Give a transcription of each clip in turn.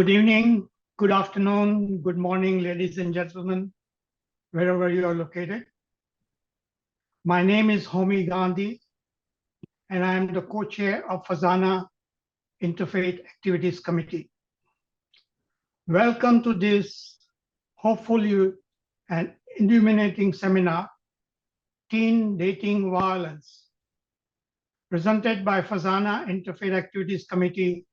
Good evening, good afternoon, good morning, ladies and gentlemen, wherever you are located. My name is Homi Gandhi, and I am the co-chair of FEZANA Interfaith Activities Committee. Welcome to this hopefully an illuminating seminar, Teen Dating Violence, presented by FEZANA Interfaith Activities Committee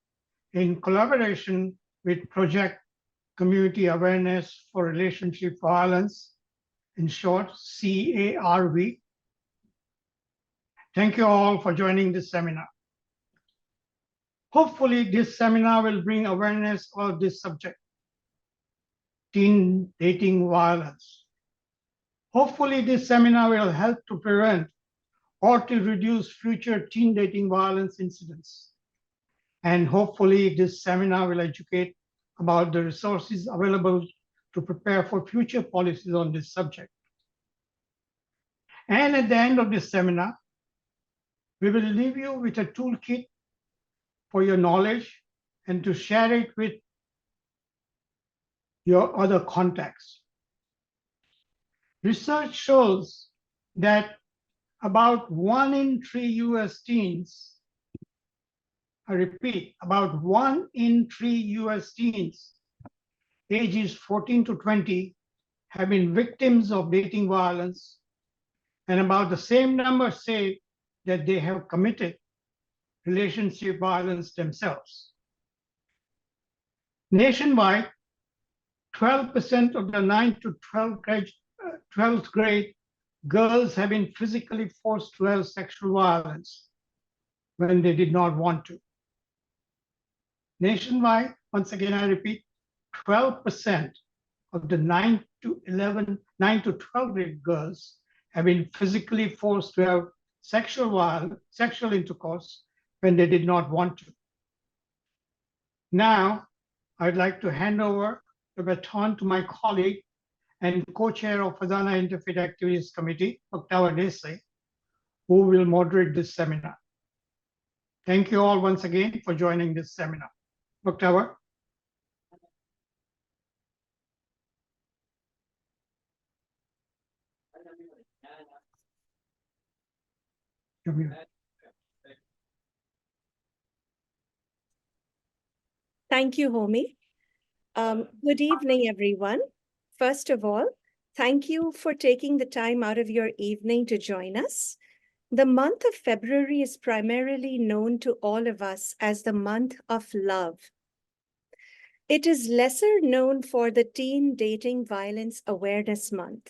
in collaboration with Project Community Awareness for Relationship Violence, in short, C.A.R.V. Thank you all for joining this seminar. Hopefully, this seminar will bring awareness of this subject, teen dating violence. Hopefully, this seminar will help to prevent or to reduce future teen dating violence incidents. And hopefully, this seminar will educate about the resources available to prepare for future policies on this subject. And at the end of this seminar, we will leave you with a toolkit for your knowledge and to share it with your other contacts. Research shows that about 1 in 3 US teens, I repeat, about 1 in 3 US teens ages 14 to 20 have been victims of dating violence, and about the same number say that they have committed relationship violence themselves. Nationwide, 12% of the 9 to 12th grade girls have been physically forced to have sexual violence when they did not want to. Nationwide, once again, I repeat, 12% of the 9 to 12 grade girls have been physically forced to have sexual intercourse when they did not want to. Now, I'd like to hand over the baton to my colleague and co-chair of FEZANA Interfaith Activities Committee, Dr. Desai, who will moderate this seminar. Thank you all once again for joining this seminar. Dr. Thank you, Homi. Good evening, everyone. First of all, thank you for taking the time out of your evening to join us. The month of February is primarily known to all of us as the month of love. It is lesser known for the Teen Dating Violence Awareness Month.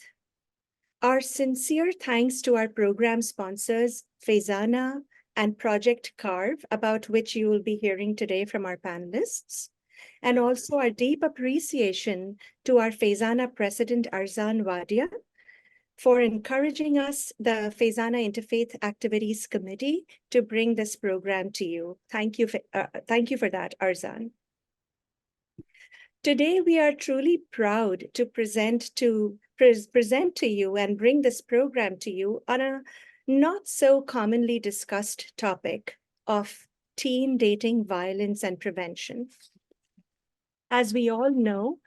Our sincere thanks to our program sponsors, FEZANA and Project C.A.R.V, about which you will be hearing today from our panelists, and also our deep appreciation to our FEZANA President, Arzan Wadia, for encouraging us, the FEZANA Interfaith Activities Committee, to bring this program to you. Thank you for that, Arzan. Today, we are truly proud to present to you and bring this program to you on a not so commonly discussed topic of teen dating violence and prevention. As we all know,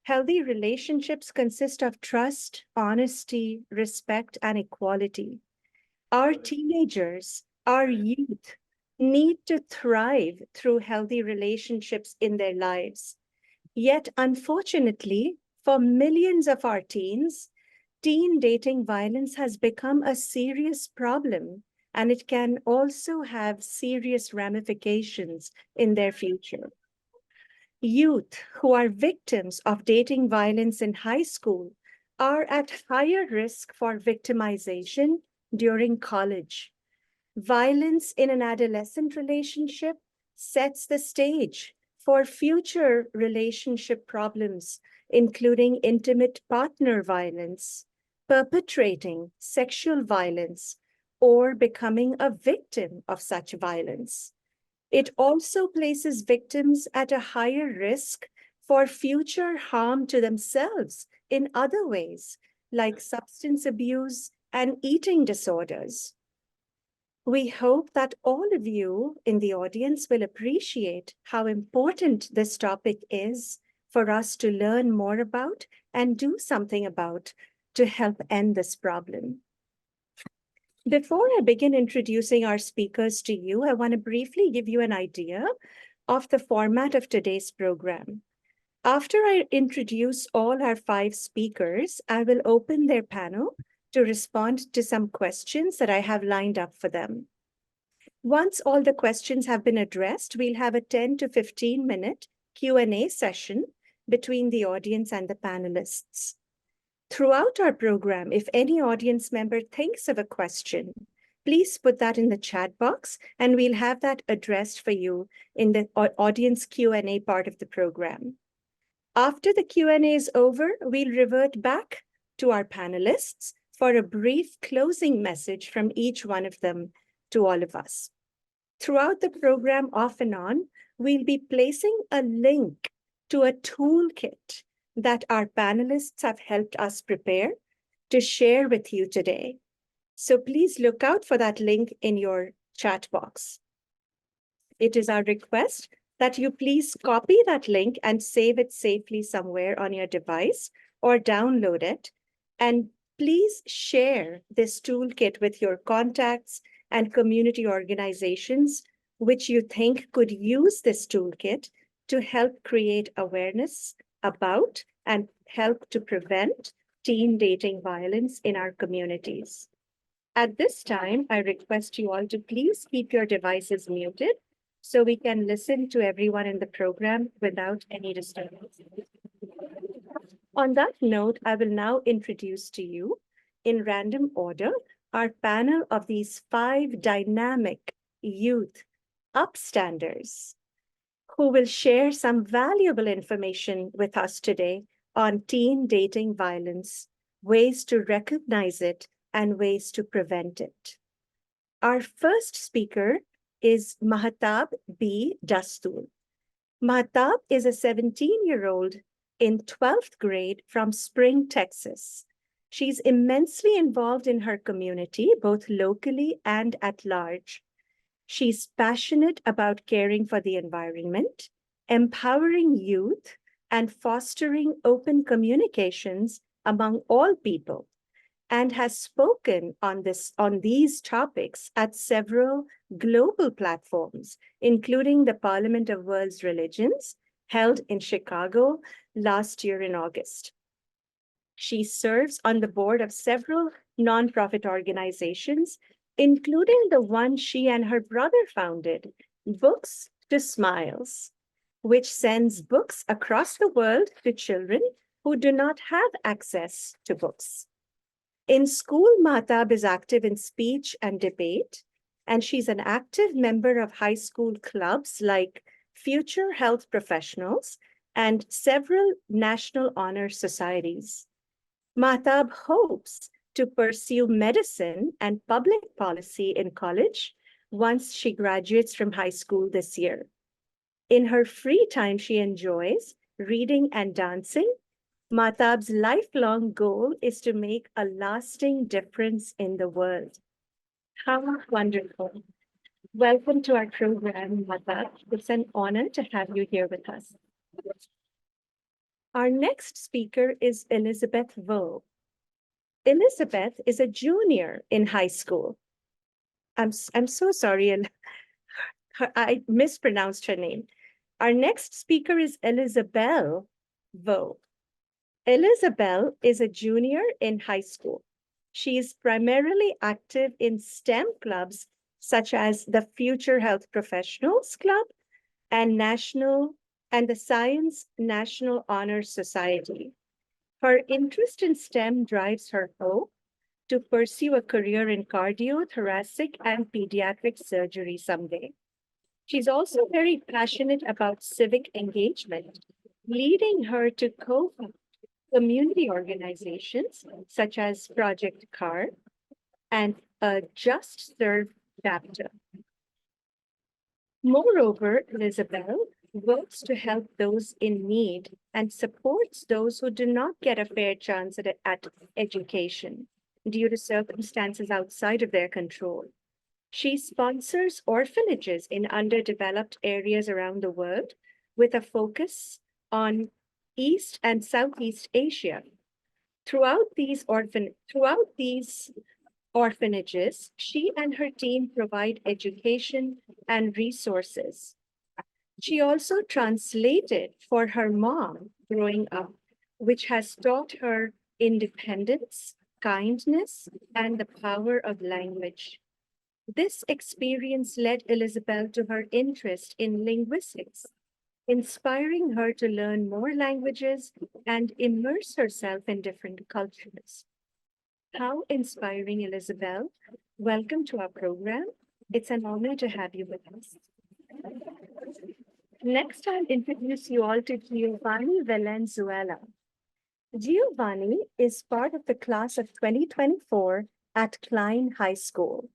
healthy relationships consist of trust, honesty, respect, and equality. Our teenagers, our youth, need to thrive through healthy relationships in their lives. Yet, unfortunately, for millions of our teens, teen dating violence has become a serious problem, and it can also have serious ramifications in their future. Youth who are victims of dating violence in high school are at higher risk for victimization during college. Violence in an adolescent relationship sets the stage for future relationship problems, including intimate partner violence, perpetrating sexual violence, or becoming a victim of such violence. It also places victims at a higher risk for future harm to themselves in other ways, like substance abuse and eating disorders. We hope that all of you in the audience will appreciate how important this topic is for us to learn more about and do something about to help end this problem. Before I begin introducing our speakers to you, I want to briefly give you an idea of the format of today's program. After I introduce all our 5 speakers, I will open their panel to respond to some questions that I have lined up for them. Once all the questions have been addressed, we'll have a 10 to 15-minute Q&A session between the audience and the panelists. Throughout our program, if any audience member thinks of a question, please put that in the chat box and we'll have that addressed for you in the audience Q&A part of the program. After the Q&A is over, we'll revert back to our panelists for a brief closing message from each one of them to all of us. Throughout the program, off and on, we'll be placing a link to a toolkit that our panelists have helped us prepare to share with you today. So please look out for that link in your chat box. It is our request that you please copy that link and save it safely somewhere on your device or download it. And please share this toolkit with your contacts and community organizations which you think could use this toolkit to help create awareness about and help to prevent teen dating violence in our communities. At this time, I request you all to please keep your devices muted so we can listen to everyone in the program without any disturbance. On that note, I will now introduce to you, in random order, our panel of these 5 dynamic youth upstanders who will share some valuable information with us today on teen dating violence, ways to recognize it, and ways to prevent it. Our first speaker is Mahtab B. Dastur. Mahtab is a 17-year-old in 12th grade from Spring, Texas. She's immensely involved in her community, both locally and at large. She's passionate about caring for the environment, empowering youth, and fostering open communications among all people, and has spoken on these topics at several global platforms, including the Parliament of World's Religions, held in Chicago last year in August. She serves on the board of several nonprofit organizations, including the one she and her brother founded, Books to Smiles, which sends books across the world to children who do not have access to books. In school, Mahtab is active in speech and debate, and she's an active member of high school clubs like Future Health Professionals and several national honor societies. Mahtab hopes to pursue medicine and public policy in college once she graduates from high school this year. In her free time, she enjoys reading and dancing. Mahtab's lifelong goal is to make a lasting difference in the world. How wonderful. Welcome to our program, Mahtab. It's an honor to have you here with us. Our next speaker is Elizabeth Vo. Elizabeth is a junior in high school. I'm so sorry, and I mispronounced her name. Our next speaker is Elizabeth Vo. Elizabeth is a junior in high school. She is primarily active in STEM clubs such as the Future Health Professionals Club and the Science National Honor Society. Her interest in STEM drives her hope to pursue a career in cardio, thoracic, and pediatric surgery someday. She's also very passionate about civic engagement, leading her to co-found community organizations such as Project C.A.R.V and a Just Serve chapter. Moreover, Elizabeth works to help those in need and supports those who do not get a fair chance at education due to circumstances outside of their control. She sponsors orphanages in underdeveloped areas around the world with a focus on East and Southeast Asia. Throughout these orphanages, she and her team provide education and resources. She also translated for her mom growing up, which has taught her independence, kindness, and the power of language. This experience led Elizabeth to her interest in linguistics, inspiring her to learn more languages and immerse herself in different cultures. How inspiring, Elizabeth. Welcome to our program. It's an honor to have you with us. Next, I'll introduce you all to Giovanni Valenzuela. Giovanni is part of the class of 2024 at Klein High School,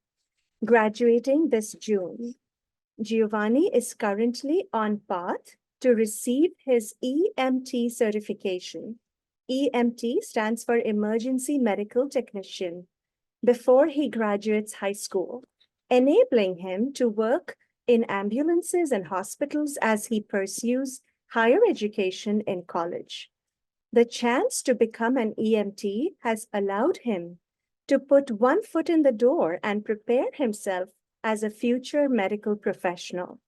graduating this June. Giovanni is currently on path to receive his EMT certification. EMT stands for Emergency Medical Technician before he graduates high school, enabling him to work in ambulances and hospitals as he pursues higher education in college. The chance to become an EMT has allowed him to put one foot in the door and prepare himself as a future medical professional.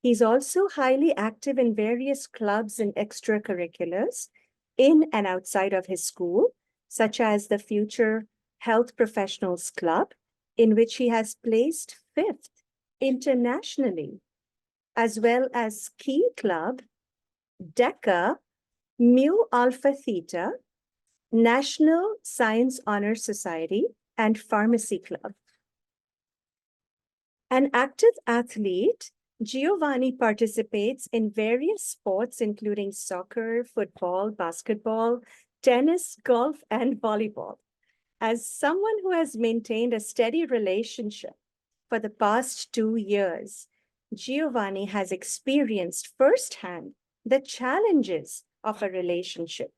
He's also highly active in various clubs and extracurriculars in and outside of his school, such as the Future Health Professionals Club, in which he has placed 5th internationally, as well as Key Club, DECA, Mu Alpha Theta, National Science Honor Society, and Pharmacy Club. An active athlete, Giovanni participates in various sports, including soccer, football, basketball, tennis, golf, and volleyball. As someone who has maintained a steady relationship for the past 2 years, Giovanni has experienced firsthand the challenges of a relationship.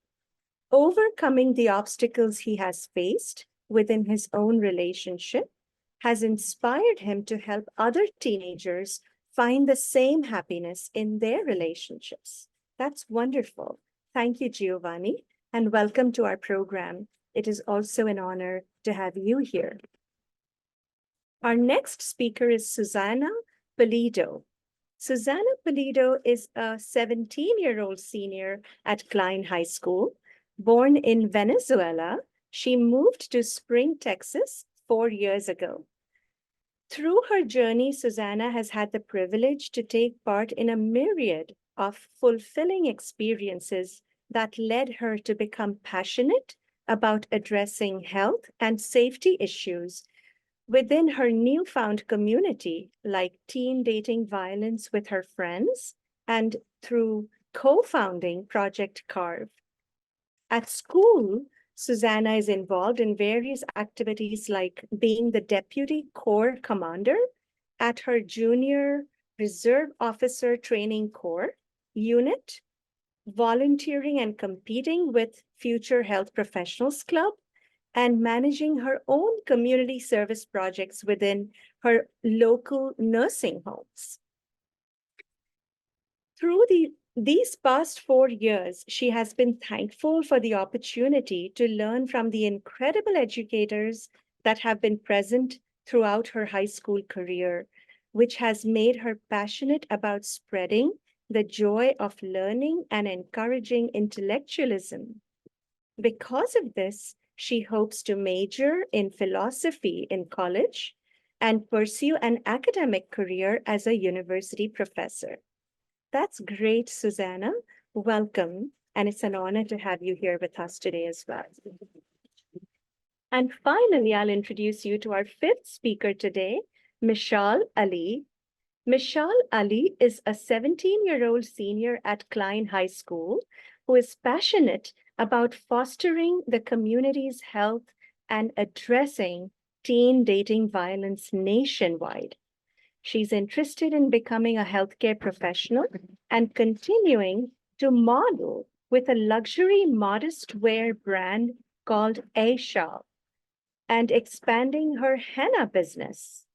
Overcoming the obstacles he has faced within his own relationship has inspired him to help other teenagers find the same happiness in their relationships. That's wonderful. Thank you, Giovanni, and welcome to our program. It is also an honor to have you here. Our next speaker is Susana Pulido. Susana Pulido is a 17-year-old senior at Klein High School. Born in Venezuela, she moved to Spring, Texas 4 years ago. Through her journey, Susana has had the privilege to take part in a myriad of fulfilling experiences that led her to become passionate about addressing health and safety issues within her newfound community, like teen dating violence with her friends, and through co-founding Project C.A.R.V. At school, Susana is involved in various activities like being the Deputy Corps Commander at her Junior Reserve Officer Training Corps unit, volunteering and competing with Future Health Professionals Club, and managing her own community service projects within her local nursing homes. Through these past 4 years, she has been thankful for the opportunity to learn from the incredible educators that have been present throughout her high school career, which has made her passionate about spreading the joy of learning and encouraging intellectualism. Because of this, she hopes to major in philosophy in college and pursue an academic career as a university professor. That's great, Susana. Welcome. And it's an honor to have you here with us today as well. And finally, I'll introduce you to our 5th speaker today, Mishal Ali. Mishal Ali is a 17-year-old senior at Klein High School who is passionate about fostering the community's health and addressing teen dating violence nationwide. She's interested in becoming a healthcare professional and continuing to model with a luxury modest wear brand called A.Shal and expanding her henna business.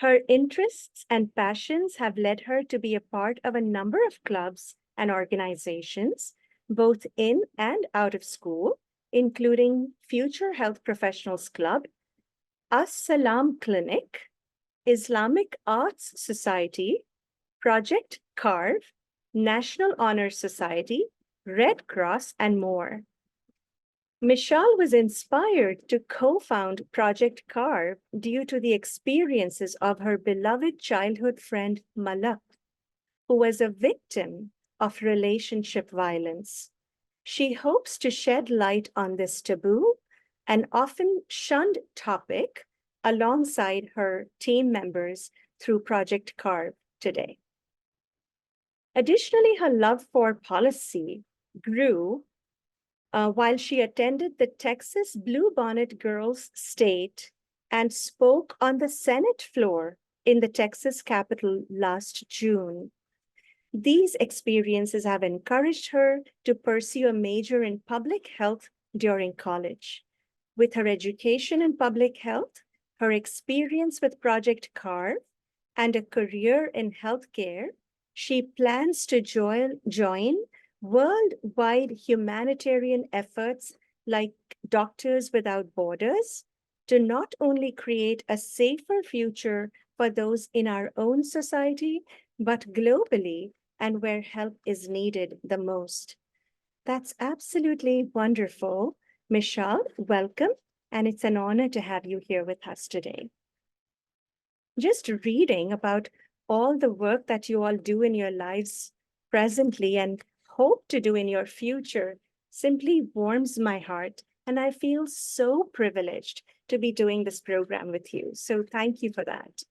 Her interests and passions have led her to be a part of a number of clubs and organizations, both in and out of school, including Future Health Professionals Club, As-Salam Clinic, Islamic Arts Society, Project C.A.R.V, National Honor Society, Red Cross, and more. Michal was inspired to co-found Project C.A.R.V due to the experiences of her beloved childhood friend Malak, who was a victim of relationship violence. She hopes to shed light on this taboo and often shunned topic alongside her team members through Project C.A.R.V today. Additionally, her love for policy grew while she attended the Texas Bluebonnet Girls State and spoke on the Senate floor in the Texas Capitol last June. These experiences have encouraged her to pursue a major in public health during college. With her education in public health, her experience with Project C.A.R.V, and a career in healthcare, she plans to join worldwide humanitarian efforts like Doctors Without Borders to not only create a safer future for those in our own society, but globally and where help is needed the most. That's absolutely wonderful. Michal, welcome, and it's an honor to have you here with us today. Just reading about all the work that you all do in your lives presently and hope to do in your future simply warms my heart. And I feel so privileged to be doing this program with you. So thank you for that.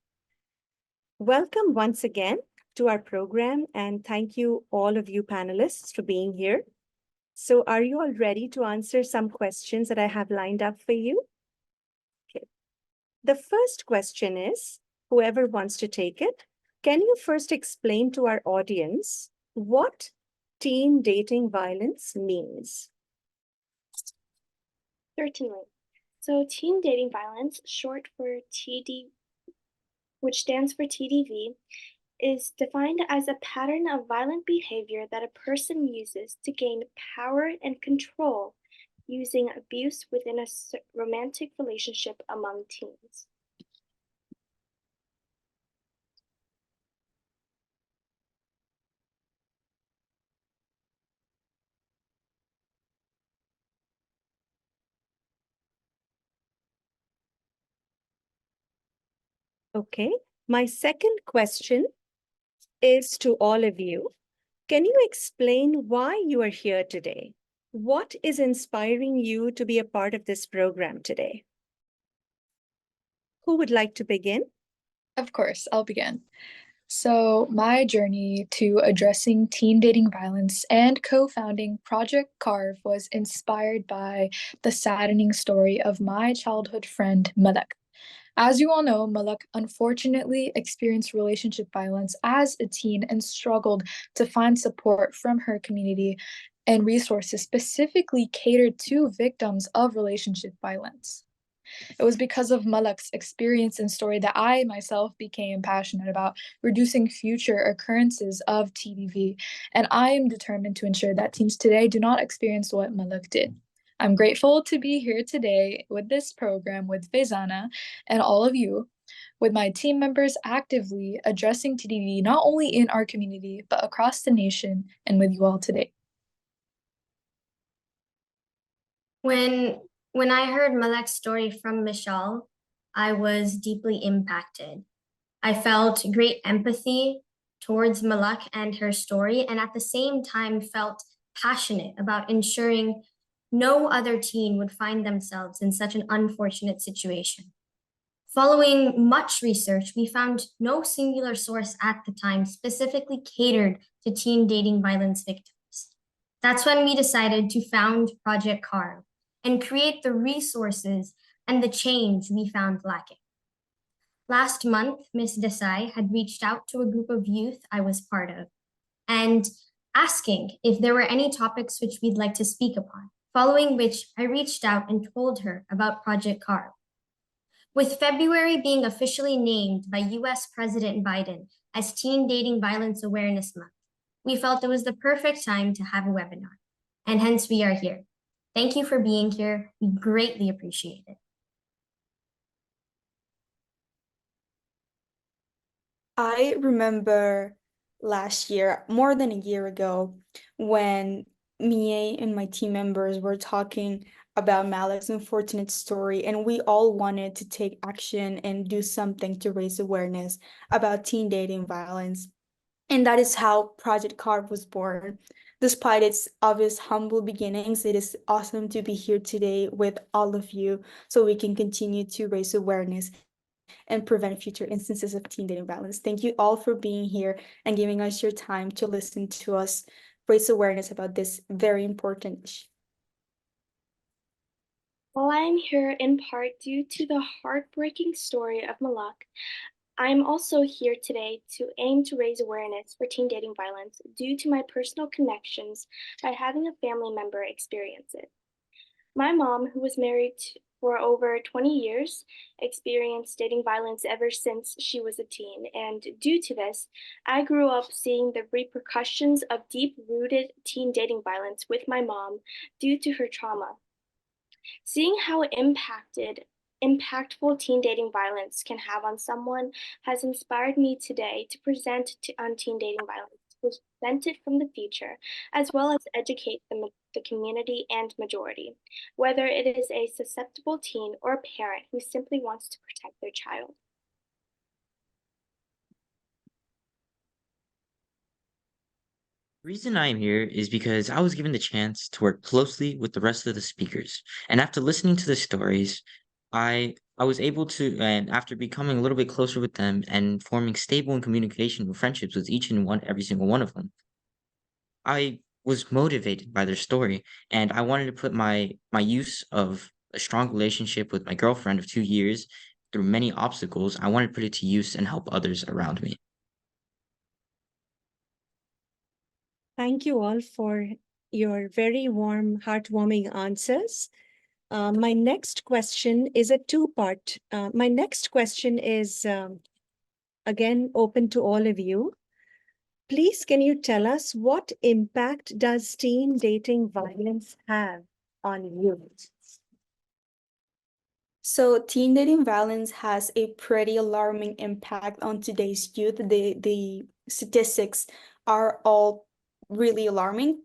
Welcome once again to our program, and thank you all of you panelists for being here. So are you all ready to answer some questions that I have lined up for you? Okay. The first question is, whoever wants to take it, can you first explain to our audience what teen dating violence means? Certainly. So teen dating violence, short for TD, which stands for TDV, is defined as a pattern of violent behavior that a person uses to gain power and control using abuse within a romantic relationship among teens. Okay, my second question is to all of you. Can you explain why you are here today? What is inspiring you to be a part of this program today? Who would like to begin? Of course, I'll begin. So, my journey to addressing teen dating violence and co-founding Project C.A.R.V was inspired by the saddening story of my childhood friend, Malak. As you all know, Malak unfortunately experienced relationship violence as a teen and struggled to find support from her community and resources specifically catered to victims of relationship violence. It was because of Malak's experience and story that I myself became passionate about reducing future occurrences of TDV, and I am determined to ensure that teens today do not experience what Malak did. I'm grateful to be here today with this program with FEZANA and all of you, with my team members actively addressing TDV not only in our community, but across the nation and with you all today. When I heard Malak's story from Michal, I was deeply impacted. I felt great empathy towards Malak and her story, and at the same time felt passionate about ensuring no other teen would find themselves in such an unfortunate situation. Following much research, we found no singular source at the time specifically catered to teen dating violence victims. That's when we decided to found Project C.A.R.V and create the resources and the change we found lacking. Last month, Ms. Desai had reached out to a group of youth I was part of and asking if there were any topics which we'd like to speak upon, following which I reached out and told her about Project C.A.R.V. With February being officially named by US President Biden as Teen Dating Violence Awareness Month, we felt it was the perfect time to have a webinar, and hence we are here. Thank you for being here. We greatly appreciate it. I remember last year, more than a year ago, when me and my team members were talking about Malik's unfortunate story, and we all wanted to take action and do something to raise awareness about teen dating violence. And that is how Project C.A.R.V was born. Despite its obvious humble beginnings, it is awesome to be here today with all of you so we can continue to raise awareness and prevent future instances of teen dating violence. Thank you all for being here and giving us your time to listen to us raise awareness about this very important issue. While I am here in part due to the heartbreaking story of Malak, I am also here today to aim to raise awareness for teen dating violence due to my personal connections by having a family member experience it. My mom, who was married for over 20 years, experienced dating violence ever since she was a teen, and due to this, I grew up seeing the repercussions of deep-rooted teen dating violence with my mom due to her trauma. Seeing how impactful teen dating violence can have on someone has inspired me today to present on teen dating violence, prevent it from the future, as well as educate the community and majority, whether it is a susceptible teen or a parent who simply wants to protect their child. The reason I'm here is because I was given the chance to work closely with the rest of the speakers. And after listening to the stories, I was able to, and after becoming a little bit closer with them and forming stable and communication friendships with each and every single one of them, I was motivated by their story, and I wanted to put my use of a strong relationship with my girlfriend of 2 years through many obstacles. I wanted to put it to use and help others around me. Thank you all for your very warm, heartwarming answers. My next question is a two-part. My next question is, again, open to all of you. Please, can you tell us what impact does teen dating violence have on youth? So teen dating violence has a pretty alarming impact on today's youth. The statistics are all really alarming.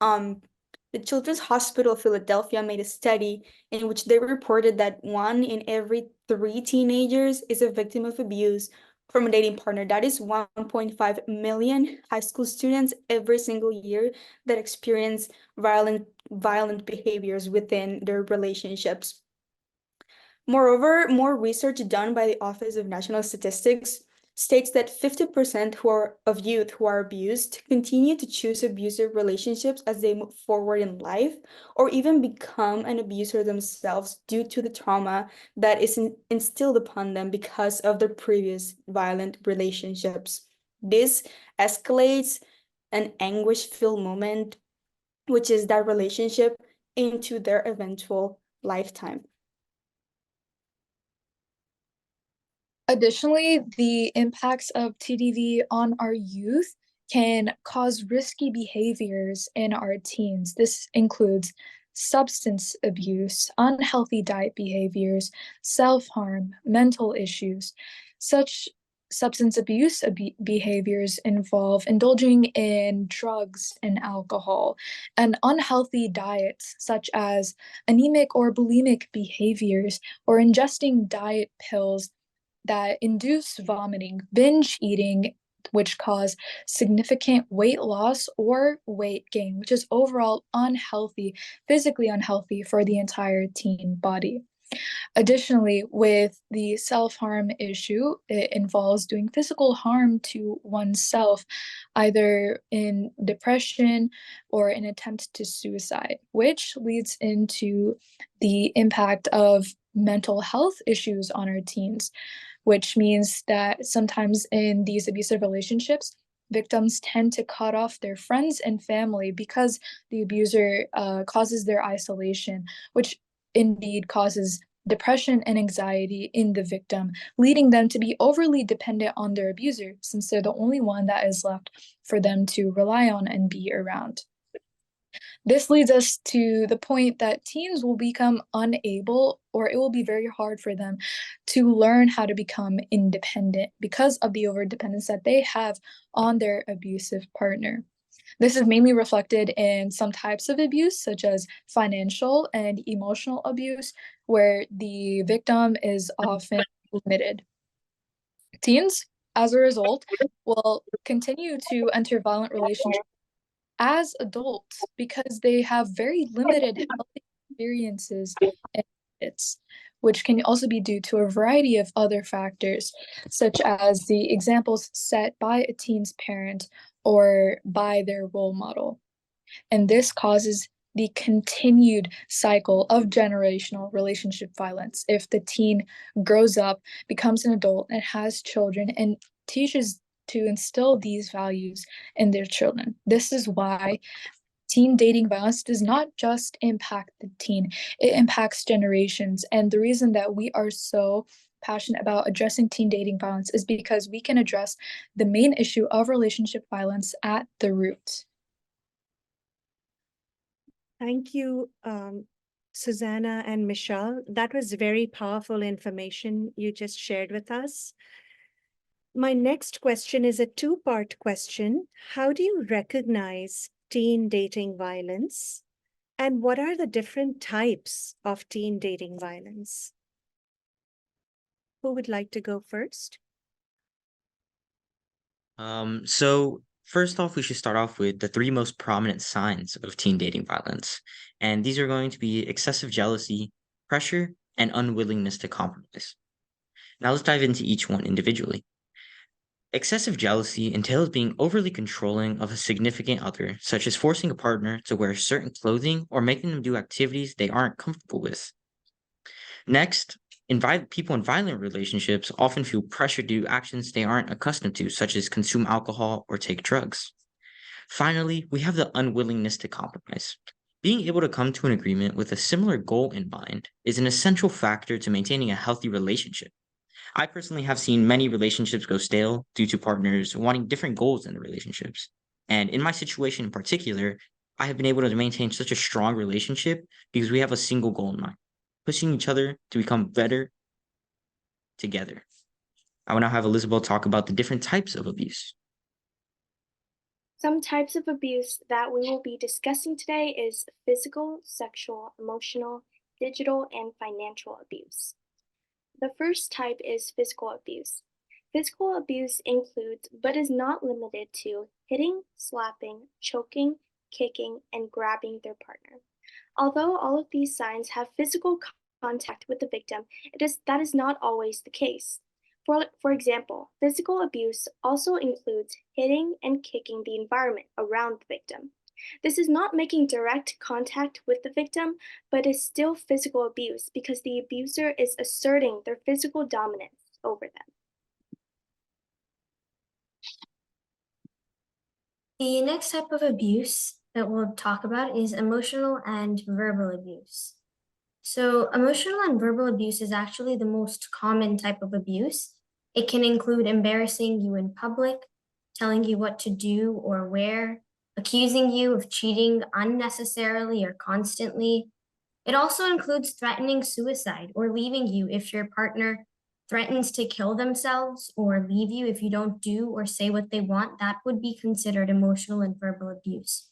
The Children's Hospital of Philadelphia made a study in which they reported that 1 in every 3 teenagers is a victim of abuse from a dating partner. That is 1.5 million high school students every single year that experience violent behaviors within their relationships. Moreover, more research done by the Office of National Statistics states that 50% of youth who are abused continue to choose abusive relationships as they move forward in life, or even become an abuser themselves due to the trauma that is instilled upon them because of their previous violent relationships. This escalates an anguish-filled moment, which is that relationship, into their eventual lifetime. Additionally, the impacts of TDV on our youth can cause risky behaviors in our teens. This includes substance abuse, unhealthy diet behaviors, self-harm, mental issues. Such substance abuse behaviors involve indulging in drugs and alcohol, and unhealthy diets such as anemic or bulimic behaviors, or ingesting diet pills that induce vomiting, binge eating, which cause significant weight loss or weight gain, which is overall unhealthy, physically unhealthy for the entire teen body. Additionally, with the self-harm issue, it involves doing physical harm to oneself, either in depression or an attempt to suicide, which leads into the impact of mental health issues on our teens, which means that sometimes in these abusive relationships, victims tend to cut off their friends and family because the abuser causes their isolation, which indeed causes depression and anxiety in the victim, leading them to be overly dependent on their abuser since they're the only one that is left for them to rely on and be around. This leads us to the point that teens will become unable, or it will be very hard for them to learn how to become independent because of the overdependence that they have on their abusive partner. This is mainly reflected in some types of abuse, such as financial and emotional abuse, where the victim is often limited. Teens, as a result, will continue to enter violent relationships as adults because they have very limited healthy experiences and habits, which can also be due to a variety of other factors, such as the examples set by a teen's parent or by their role model. And this causes the continued cycle of generational relationship violence if the teen grows up, becomes an adult, and has children and teaches to instill these values in their children. This is why teen dating violence does not just impact the teen, it impacts generations. And the reason that we are so passionate about addressing teen dating violence is because we can address the main issue of relationship violence at the root. Thank you, Susanna and Michelle. That was very powerful information you just shared with us. My next question is a two-part question. How do you recognize teen dating violence? And what are the different types of teen dating violence? Who would like to go first? So first off, we should start off with the three most prominent signs of teen dating violence. And these are going to be excessive jealousy, pressure, and unwillingness to compromise. Now let's dive into each one individually. Excessive jealousy entails being overly controlling of a significant other, such as forcing a partner to wear certain clothing or making them do activities they aren't comfortable with. Next, people in violent relationships often feel pressure to do actions they aren't accustomed to, such as consume alcohol or take drugs. Finally, we have the unwillingness to compromise. Being able to come to an agreement with a similar goal in mind is an essential factor to maintaining a healthy relationship. I personally have seen many relationships go stale due to partners wanting different goals in the relationships. And in my situation in particular, I have been able to maintain such a strong relationship because we have a single goal in mind, pushing each other to become better together. I will now have Elizabeth talk about the different types of abuse. Some types of abuse that we will be discussing today is physical, sexual, emotional, digital, and financial abuse. The first type is physical abuse. Physical abuse includes, but is not limited to, hitting, slapping, choking, kicking, and grabbing their partner. Although all of these signs have physical contact with the victim, that is not always the case. For example, physical abuse also includes hitting and kicking the environment around the victim. This is not making direct contact with the victim, but is still physical abuse because the abuser is asserting their physical dominance over them. The next type of abuse that we'll talk about is emotional and verbal abuse. So emotional and verbal abuse is actually the most common type of abuse. It can include embarrassing you in public, telling you what to do or wear, accusing you of cheating unnecessarily or constantly. It also includes threatening suicide or leaving you if your partner threatens to kill themselves or leave you if you don't do or say what they want. That would be considered emotional and verbal abuse.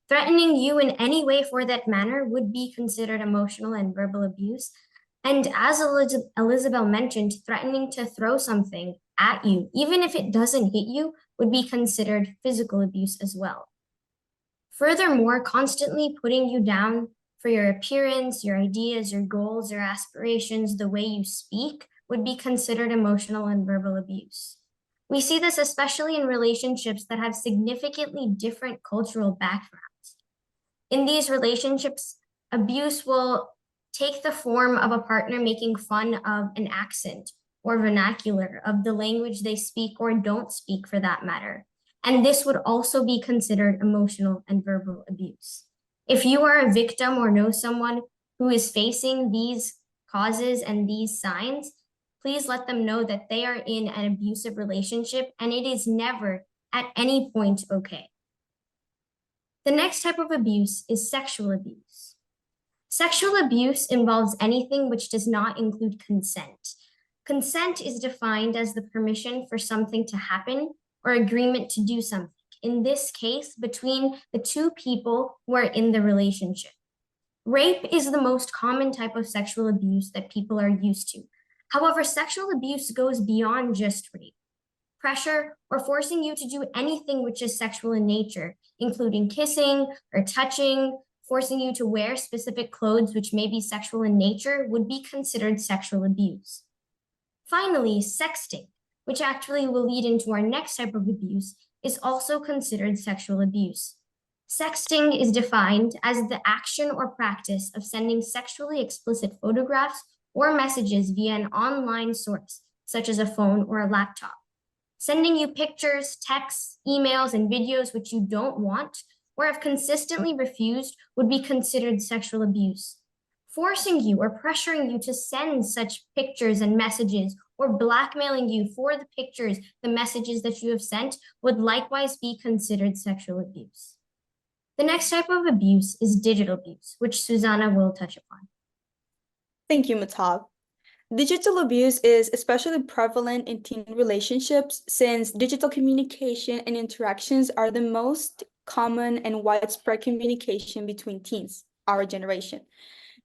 Threatening you in any way for that manner would be considered emotional and verbal abuse. And as Elizabeth mentioned, threatening to throw something at you, even if it doesn't hit you, would be considered physical abuse as well. Furthermore, constantly putting you down for your appearance, your ideas, your goals, your aspirations, the way you speak would be considered emotional and verbal abuse. We see this especially in relationships that have significantly different cultural backgrounds. In these relationships, abuse will take the form of a partner making fun of an accent or vernacular of the language they speak or don't speak for that matter. And this would also be considered emotional and verbal abuse. If you are a victim or know someone who is facing these causes and these signs, please let them know that they are in an abusive relationship and it is never at any point okay. The next type of abuse is sexual abuse. Sexual abuse involves anything which does not include consent. Consent is defined as the permission for something to happen or agreement to do something, in this case, between the two people who are in the relationship. Rape is the most common type of sexual abuse that people are used to. However, sexual abuse goes beyond just rape. Pressure or forcing you to do anything which is sexual in nature, including kissing or touching, forcing you to wear specific clothes which may be sexual in nature, would be considered sexual abuse. Finally, sexting, which actually will lead into our next type of abuse, is also considered sexual abuse. Sexting is defined as the action or practice of sending sexually explicit photographs or messages via an online source, such as a phone or a laptop. Sending you pictures, texts, emails, and videos which you don't want or have consistently refused would be considered sexual abuse. Forcing you or pressuring you to send such pictures and messages or blackmailing you for the pictures, the messages that you have sent would likewise be considered sexual abuse. The next type of abuse is digital abuse, which Susanna will touch upon. Thank you, Matab. Digital abuse is especially prevalent in teen relationships since digital communication and interactions are the most common and widespread communication between teens, our generation.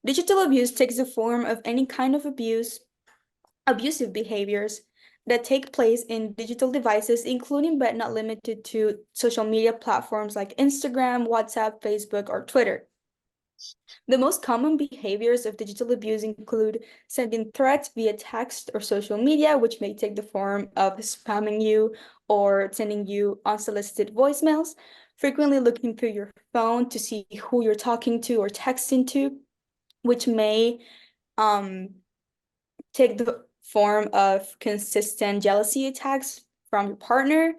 Digital abuse takes the form of any kind of abusive behaviors that take place in digital devices, including but not limited to social media platforms like Instagram, WhatsApp, Facebook, or Twitter. The most common behaviors of digital abuse include sending threats via text or social media, which may take the form of spamming you or sending you unsolicited voicemails, frequently looking through your phone to see who you're talking to or texting to, which may take the form of consistent jealousy attacks from your partner,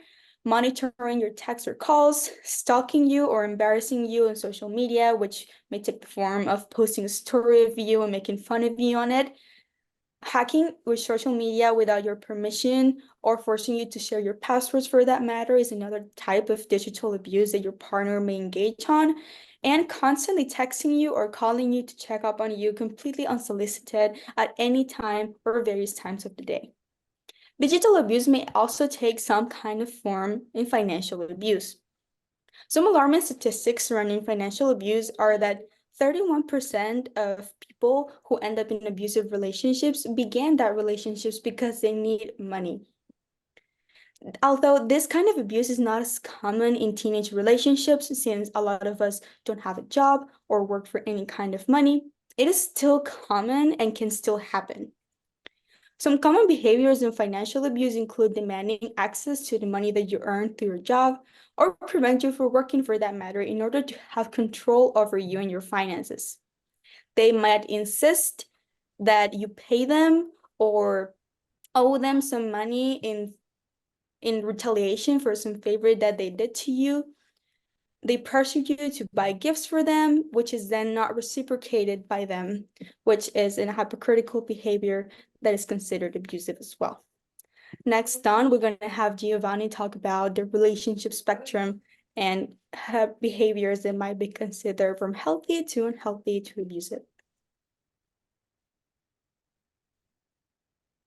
monitoring your texts or calls, stalking you or embarrassing you on social media, which may take the form of posting a story of you and making fun of you on it, hacking with social media without your permission or forcing you to share your passwords for that matter is another type of digital abuse that your partner may engage on, and constantly texting you or calling you to check up on you completely unsolicited at any time or various times of the day. Digital abuse may also take some kind of form in financial abuse. Some alarming statistics surrounding financial abuse are that 31% of people who end up in abusive relationships began that relationships because they need money. Although this kind of abuse is not as common in teenage relationships, since a lot of us don't have a job or work for any kind of money, it is still common and can still happen. Some common behaviors in financial abuse include demanding access to the money that you earn through your job or prevent you from working for that matter in order to have control over you and your finances. They might insist that you pay them or owe them some money in retaliation for some favor that they did to you. They pressure you to buy gifts for them, which is then not reciprocated by them, which is a hypocritical behavior that is considered abusive as well. Next on, we're going to have Giovanni talk about the relationship spectrum and behaviors that might be considered from healthy to unhealthy to abusive.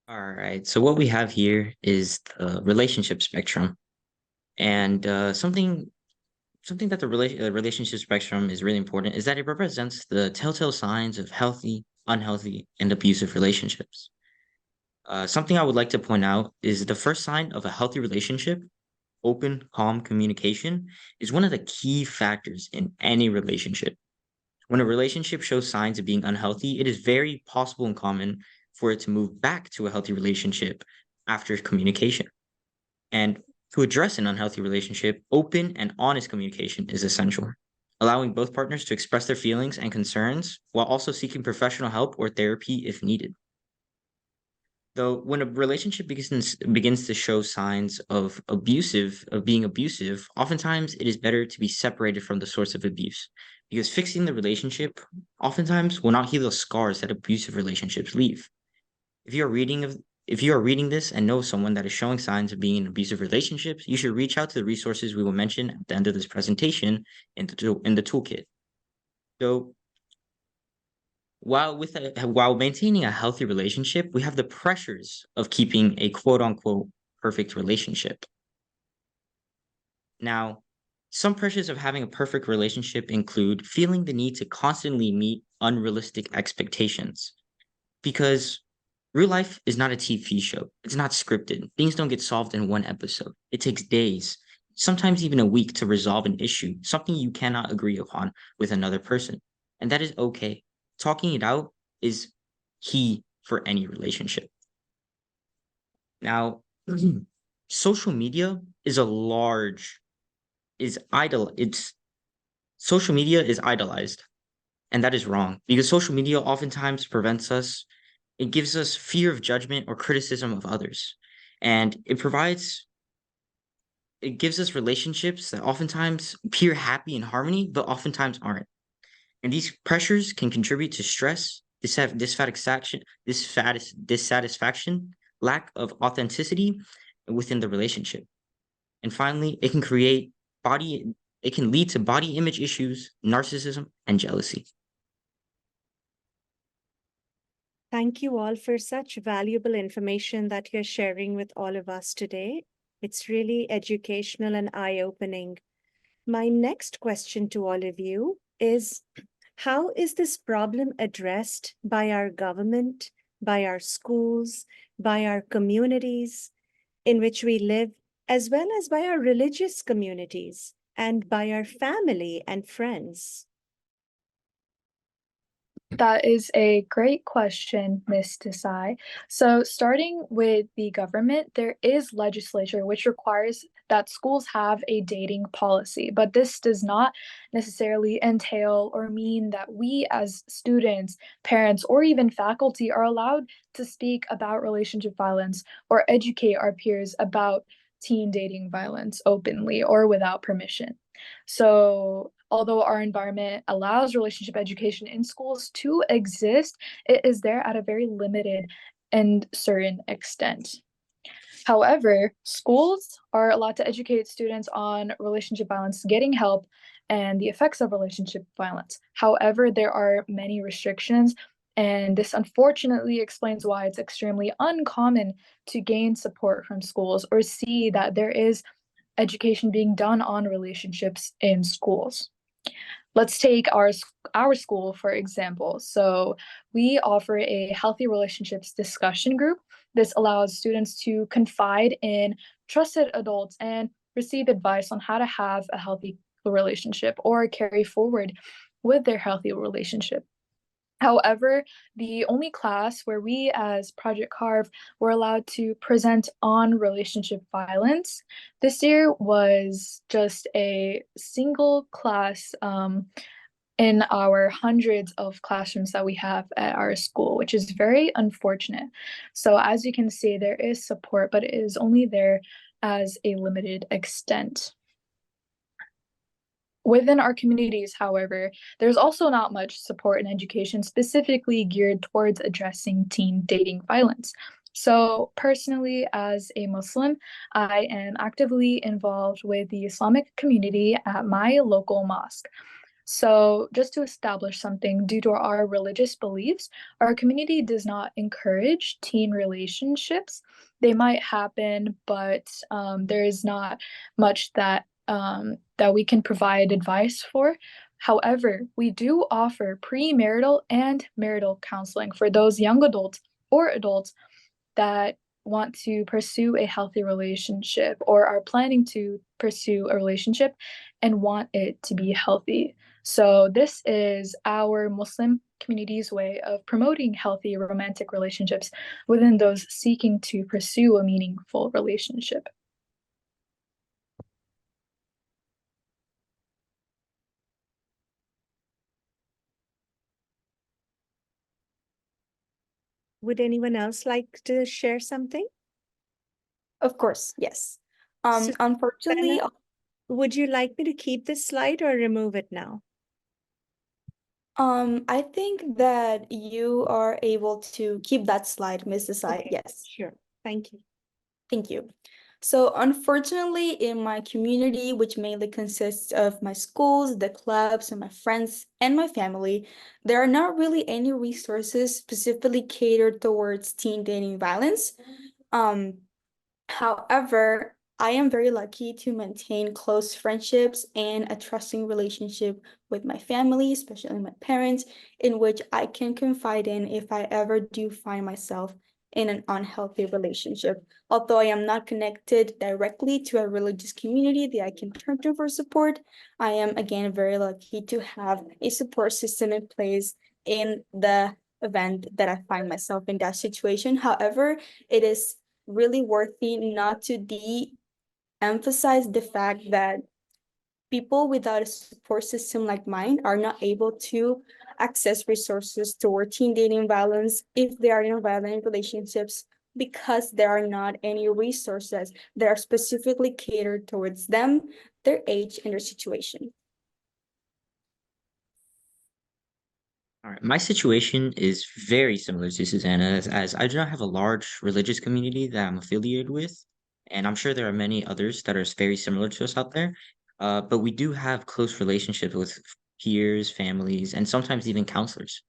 All right, so what we have here is the relationship spectrum. And something that the relationship spectrum is really important is that it represents the telltale signs of healthy, unhealthy, and abusive relationships. Something I would like to point out is the first sign of a healthy relationship, open, calm communication, is one of the key factors in any relationship. When a relationship shows signs of being unhealthy, it is very possible and common for it to move back to a healthy relationship after communication. And to address an unhealthy relationship, open and honest communication is essential, allowing both partners to express their feelings and concerns while also seeking professional help or therapy if needed. Though when a relationship begins to show signs of being abusive, oftentimes it is better to be separated from the source of abuse because fixing the relationship oftentimes will not heal the scars that abusive relationships leave. If you are reading this and know someone that is showing signs of being in abusive relationships, you should reach out to the resources we will mention at the end of this presentation in the toolkit. So while maintaining a healthy relationship, we have the pressures of keeping a quote unquote perfect relationship. Now, some pressures of having a perfect relationship include feeling the need to constantly meet unrealistic expectations, because real life is not a TV show. It's not scripted. Things don't get solved in one episode. It takes days, sometimes even a week, to resolve an issue, something you cannot agree upon with another person. And that is okay. Talking it out is key for any relationship. Now, social media is social media is idolized, and that is wrong, because social media oftentimes it gives us fear of judgment or criticism of others, and it gives us relationships that oftentimes appear happy and harmony, but oftentimes aren't. And these pressures can contribute to stress, dissatisfaction, lack of authenticity within the relationship. And finally, it can lead to body image issues, narcissism, and jealousy. Thank you all for such valuable information that you're sharing with all of us today. It's really educational and eye-opening. My next question to all of you is, how is this problem addressed by our government, by our schools, by our communities in which we live, as well as by our religious communities and by our family and friends? That is a great question, Ms. Desai. So starting with the government, there is legislation which requires that schools have a dating policy, but this does not necessarily entail or mean that we as students, parents, or even faculty are allowed to speak about relationship violence or educate our peers about teen dating violence openly or without permission. So although our environment allows relationship education in schools to exist, it is there at a very limited and certain extent. However, schools are allowed to educate students on relationship violence, getting help, and the effects of relationship violence. However, there are many restrictions, and this unfortunately explains why it's extremely uncommon to gain support from schools or see that there is education being done on relationships in schools. Let's take our school, for example. So we offer a healthy relationships discussion group. This allows students to confide in trusted adults and receive advice on how to have a healthy relationship or carry forward with their healthy relationship. However, the only class where we as Project C.A.R.V were allowed to present on relationship violence this year was just a single class in our hundreds of classrooms that we have at our school, which is very unfortunate. So as you can see, there is support, but it is only there as a limited extent. Within our communities, however, there's also not much support and education specifically geared towards addressing teen dating violence. So personally, as a Muslim, I am actively involved with the Islamic community at my local mosque. So just to establish something, due to our religious beliefs, our community does not encourage teen relationships. They might happen, but there is not much that we can provide advice for. However, we do offer premarital and marital counseling for those young adults or adults that want to pursue a healthy relationship or are planning to pursue a relationship and want it to be healthy. So this is our Muslim community's way of promoting healthy romantic relationships within those seeking to pursue a meaningful relationship. Would anyone else like to share something? Of course, yes. So, Unfortunately, Anna, would you like me to keep this slide or remove it now? I think that you are able to keep that slide, Mrs. Slide. Okay, Yes. sure. Thank you. Thank you. So unfortunately, in my community, which mainly consists of my schools, the clubs, and my friends and my family, there are not really any resources specifically catered towards teen dating violence. However, I am very lucky to maintain close friendships and a trusting relationship with my family, especially my parents, in which I can confide in if I ever do find myself in an unhealthy relationship. Although I am not connected directly to a religious community that I can turn to for support, I am again very lucky to have a support system in place in the event that I find myself in that situation. However, it is really worthy not to de-emphasize the fact that people without a support system like mine are not able to access resources toward teen dating violence if they are in violent relationships, because there are not any resources that are specifically catered towards them, their age, and their situation. All right, my situation is very similar to Susanna, as I do not have a large religious community that I'm affiliated with, and I'm sure there are many others that are very similar to us out there. But we do have close relationships with peers, families, and sometimes even counselors.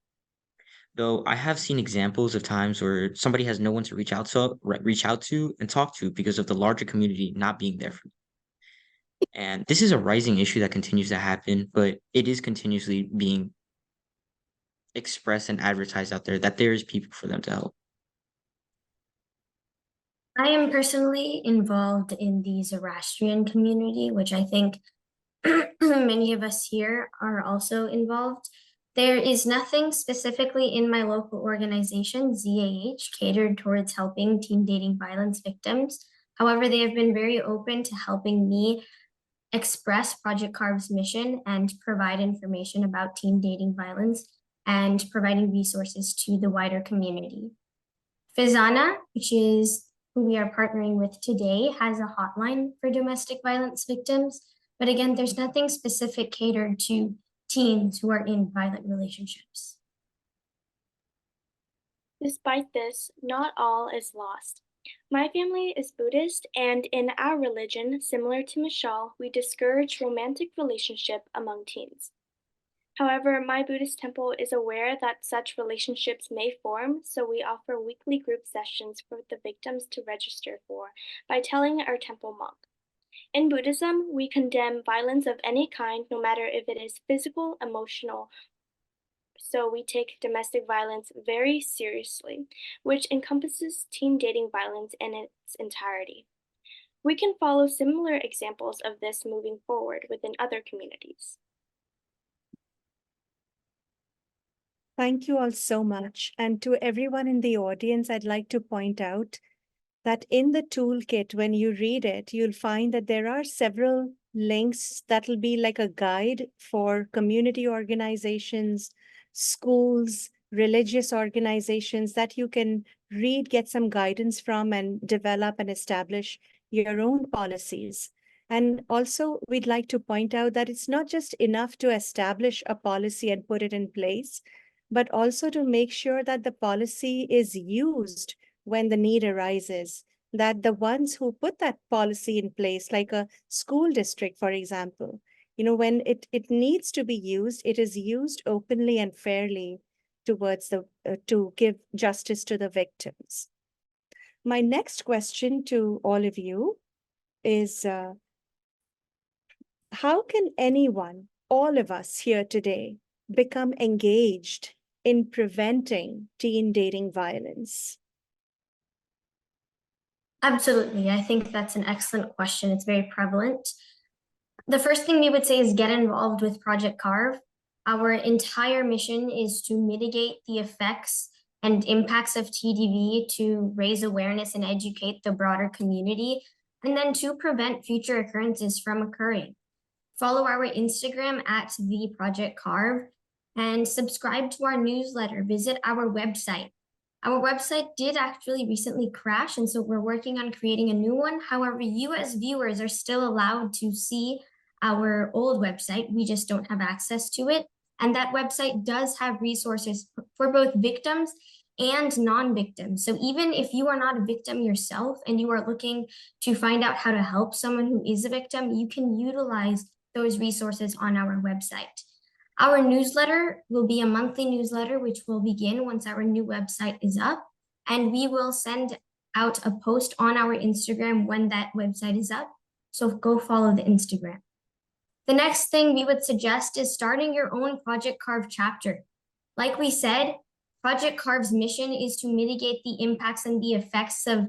Though I have seen examples of times where somebody has no one to reach out to and talk to because of the larger community not being there for them. And this is a rising issue that continues to happen, but it is continuously being expressed and advertised out there that there is people for them to help. I am personally involved in the Zoroastrian community, which I think many of us here are also involved. There is nothing specifically in my local organization, ZAH, catered towards helping teen dating violence victims. However, they have been very open to helping me express Project C.A.R.V's mission and provide information about teen dating violence and providing resources to the wider community. FEZANA, which is who we are partnering with today, has a hotline for domestic violence victims. But again, there's nothing specific catered to teens who are in violent relationships. Despite this, not all is lost. My family is Buddhist, and in our religion, similar to Michelle, we discourage romantic relationship among teens. However, my Buddhist temple is aware that such relationships may form, so we offer weekly group sessions for the victims to register for by telling our temple monk. In Buddhism, we condemn violence of any kind, no matter if it is physical, emotional, so we take domestic violence very seriously, which encompasses teen dating violence in its entirety. We can follow similar examples of this moving forward within other communities. Thank you all so much. And to everyone in the audience, I'd like to point out that in the toolkit, when you read it, you'll find that there are several links that will be like a guide for community organizations, schools, religious organizations that you can read, get some guidance from, and develop and establish your own policies. And also, we'd like to point out that it's not just enough to establish a policy and put it in place, but also to make sure that the policy is used when the need arises, that the ones who put that policy in place, like a school district, for example, when it needs to be used, it is used openly and fairly towards to give justice to the victims. My next question to all of you is, how can anyone, all of us here today, become engaged in preventing teen dating violence? Absolutely. I think that's an excellent question. It's very prevalent. The first thing we would say is get involved with Project C.A.R.V. Our entire mission is to mitigate the effects and impacts of TDV, to raise awareness and educate the broader community, and then to prevent future occurrences from occurring. Follow our Instagram at the Project C.A.R.V. and subscribe to our newsletter. Visit our website. Our website did actually recently crash, and so we're working on creating a new one. However, you as viewers are still allowed to see our old website. We just don't have access to it. And that website does have resources for both victims and non-victims. So even if you are not a victim yourself and you are looking to find out how to help someone who is a victim, you can utilize those resources on our website. Our newsletter will be a monthly newsletter, which will begin once our new website is up. And we will send out a post on our Instagram when that website is up. So go follow the Instagram. The next thing we would suggest is starting your own Project C.A.R.V chapter. Like we said, Project C.A.R.V's mission is to mitigate the impacts and the effects of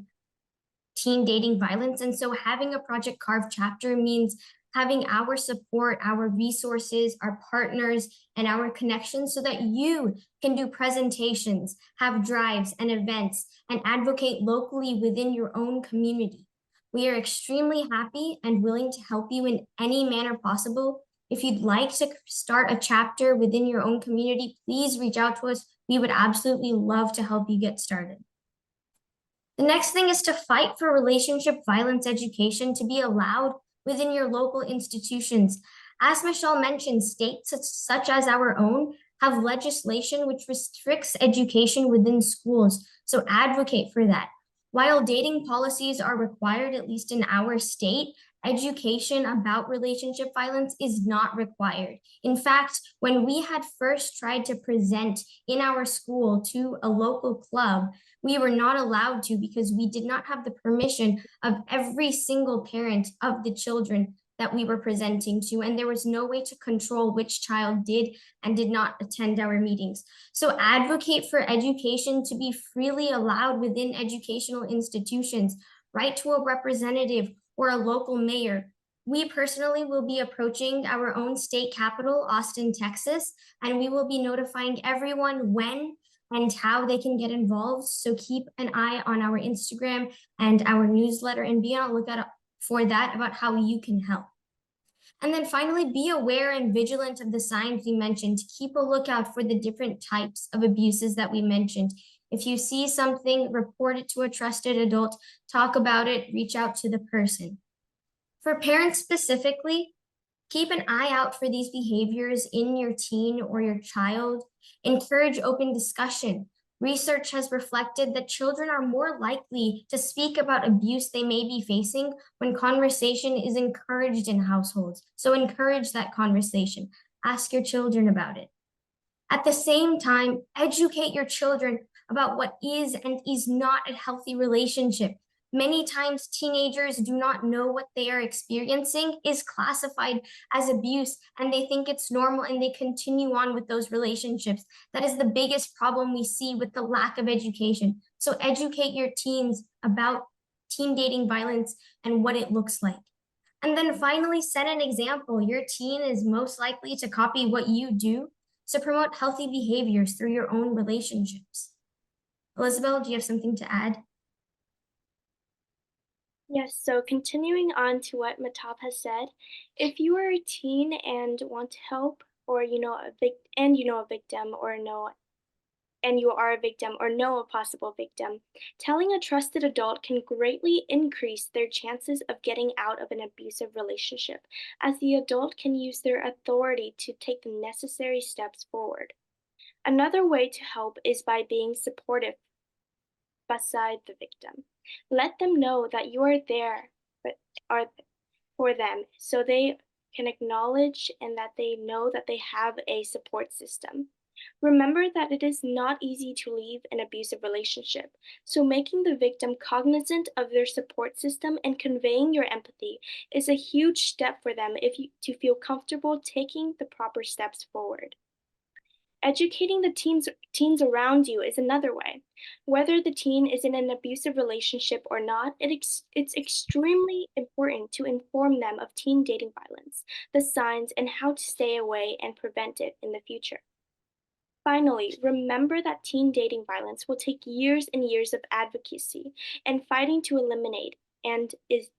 teen dating violence. And so having a Project C.A.R.V chapter means having our support, our resources, our partners, and our connections so that you can do presentations, have drives and events, and advocate locally within your own community. We are extremely happy and willing to help you in any manner possible. If you'd like to start a chapter within your own community, please reach out to us. We would absolutely love to help you get started. The next thing is to fight for relationship violence education to be allowed within your local institutions. As Michelle mentioned, states such as our own have legislation which restricts education within schools, so advocate for that. While dating policies are required, at least in our state, education about relationship violence is not required. In fact, when we had first tried to present in our school to a local club, we were not allowed to because we did not have the permission of every single parent of the children that we were presenting to, and there was no way to control which child did and did not attend our meetings. So advocate for education to be freely allowed within educational institutions. Write to a representative or a local mayor. We personally will be approaching our own state capital, Austin, Texas, and we will be notifying everyone when and how they can get involved. So keep an eye on our Instagram and our newsletter and be on the lookout for that about how you can help. And then finally, be aware and vigilant of the signs we mentioned. Keep a lookout for the different types of abuses that we mentioned. If you see something, report it to a trusted adult, talk about it, reach out to the person. For parents specifically, keep an eye out for these behaviors in your teen or your child. Encourage open discussion. Research has reflected that children are more likely to speak about abuse they may be facing when conversation is encouraged in households. So encourage that conversation. Ask your children about it. At the same time, educate your children about what is and is not a healthy relationship. Many times teenagers do not know what they are experiencing is classified as abuse and they think it's normal and they continue on with those relationships. That is the biggest problem we see with the lack of education. So educate your teens about teen dating violence and what it looks like. And then finally, set an example. Your teen is most likely to copy what you do. So promote healthy behaviors through your own relationships. Elizabeth, do you have something to add? Yes, so continuing on to what Matap has said, if you are a teen and want to help, or you know a victim, or know and you are a victim or know a possible victim, telling a trusted adult can greatly increase their chances of getting out of an abusive relationship, as the adult can use their authority to take the necessary steps forward. Another way to help is by being supportive beside the victim. Let them know that you are there are for them so they can acknowledge and that they know that they have a support system. Remember that it is not easy to leave an abusive relationship, so making the victim cognizant of their support system and conveying your empathy is a huge step for them to feel comfortable taking the proper steps forward. Educating the teens around you is another way. Whether the teen is in an abusive relationship or not, it's extremely important to inform them of teen dating violence, the signs, and how to stay away and prevent it in the future. Finally, remember that teen dating violence will take years and years of advocacy and fighting to eliminate, and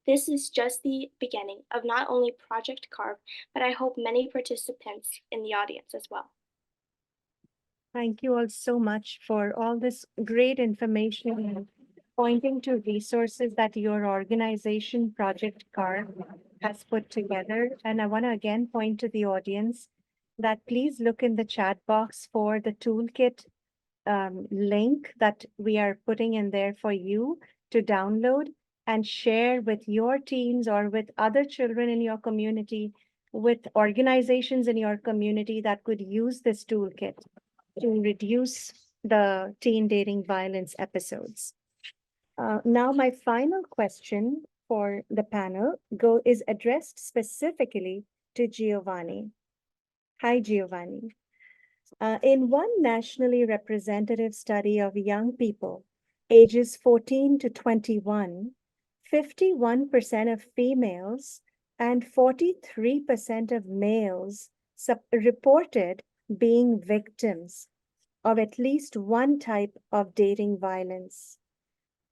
this is just the beginning of not only Project C.A.R.V, but I hope many participants in the audience as well. Thank you all so much for all this great information and pointing to resources that your organization, Project C.A.R.V, has put together. And I want to again point to the audience that please look in the chat box for the toolkit link that we are putting in there for you to download and share with your teens or with other children in your community, with organizations in your community that could use this toolkit to reduce the teen dating violence episodes. Now, my final question for the panel is addressed specifically to Giovanni. Hi, Giovanni. In one nationally representative study of young people, ages 14 to 21, 51% of females and 43% of males reported being victims of at least one type of dating violence.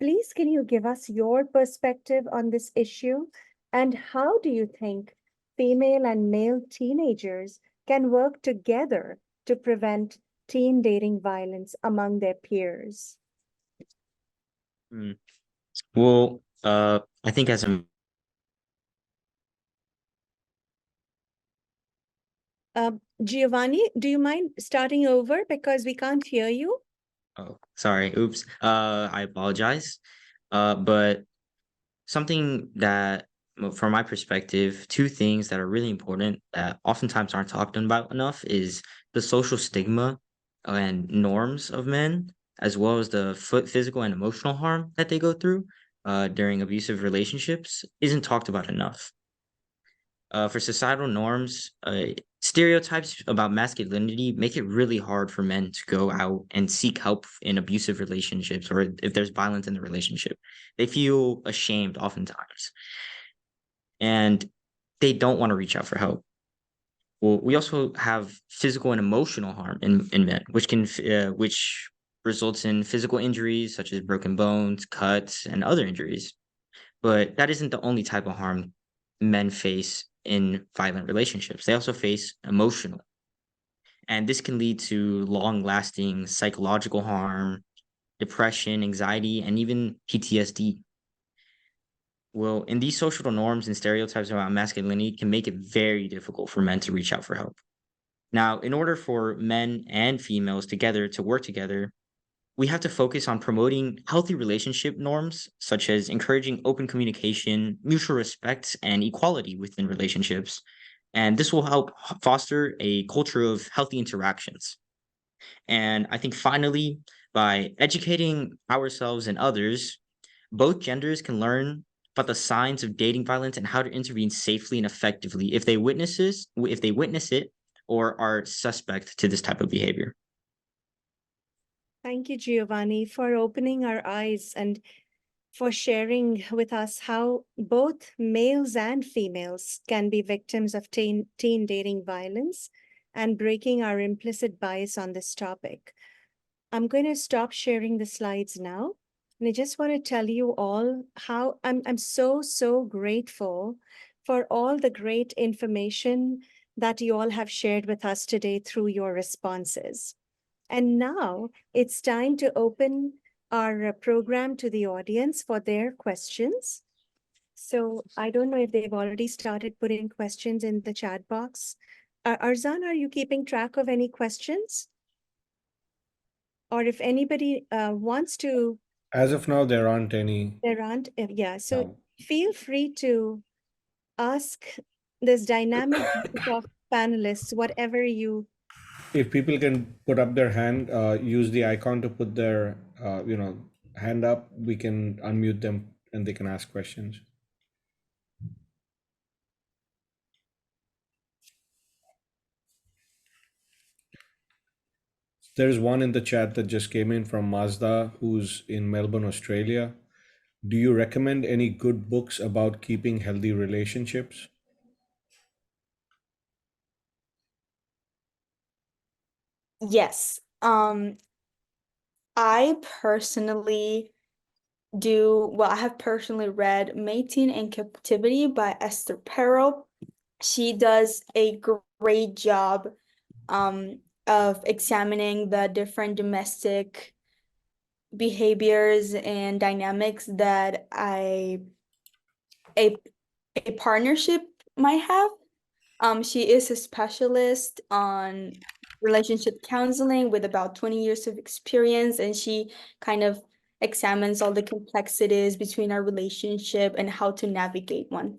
Please, can you give us your perspective on this issue? And how do you think female and male teenagers can work together to prevent teen dating violence among their peers? Well, I think as a Giovanni, do you mind starting over because we can't hear you? Oh, sorry. Oops. I apologize. But something that, well, from my perspective, two things that are really important that oftentimes aren't talked about enough is the social stigma and norms of men, as well as the physical and emotional harm that they go through during abusive relationships, isn't talked about enough. For societal norms, stereotypes about masculinity make it really hard for men to go out and seek help in abusive relationships or if there's violence in the relationship. They feel ashamed oftentimes, and they don't want to reach out for help. Well, we also have physical and emotional harm in men, which results in physical injuries such as broken bones, cuts, and other injuries. But that isn't the only type of harm men face in violent relationships. They also face emotional. And this can lead to long-lasting psychological harm, depression, anxiety, and even PTSD. Well, and these social norms and stereotypes about masculinity can make it very difficult for men to reach out for help. Now, in order for men and females together to work together, we have to focus on promoting healthy relationship norms, such as encouraging open communication, mutual respect, and equality within relationships. And this will help foster a culture of healthy interactions. And I think finally, by educating ourselves and others, both genders can learn about the signs of dating violence and how to intervene safely and effectively if they witness it or are suspect to this type of behavior. Thank you, Giovanni, for opening our eyes and for sharing with us how both males and females can be victims of teen dating violence and breaking our implicit bias on this topic. I'm going to stop sharing the slides now. And I just want to tell you all how I'm so grateful for all the great information that you all have shared with us today through your responses. And now it's time to open our program to the audience for their questions. So I don't know if they've already started putting questions in the chat box. Arzan, are you keeping track of any questions? Or if anybody wants to. As of now, there aren't any. There aren't, yeah. So No. feel free to ask this dynamic group of panelists, whatever you. If people can put up their hand, use the icon to put their, hand up, we can unmute them and they can ask questions. There's one in the chat that just came in from Mazda, who's in Melbourne, Australia. Do you recommend any good books about keeping healthy relationships? Yes. I personally I have personally read Mating in Captivity by Esther Perel. She does a great job of examining the different domestic behaviors and dynamics that a partnership might have. She is a specialist on relationship counseling with about 20 years of experience, and she kind of examines all the complexities between our relationship and how to navigate one.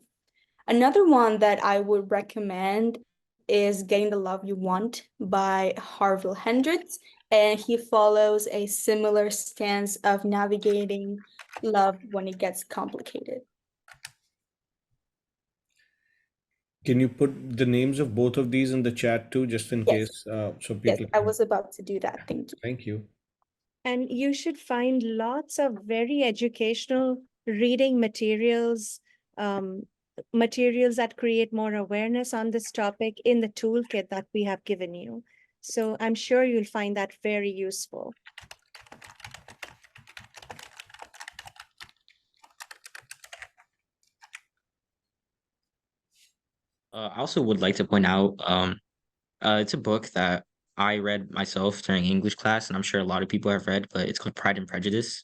Another one that I would recommend is Getting the Love You Want by Harville Hendricks, and he follows a similar stance of navigating love when it gets complicated. Can you put the names of both of these in the chat too, just in Yes, case, so yes, people I can. was about to do that. Thank you. Thank you. And you should find lots of very educational reading materials, materials that create more awareness on this topic in the toolkit that we have given you. So I'm sure you'll find that very useful. I also would like to point out, it's a book that I read myself during English class, and I'm sure a lot of people have read, but it's called Pride and Prejudice.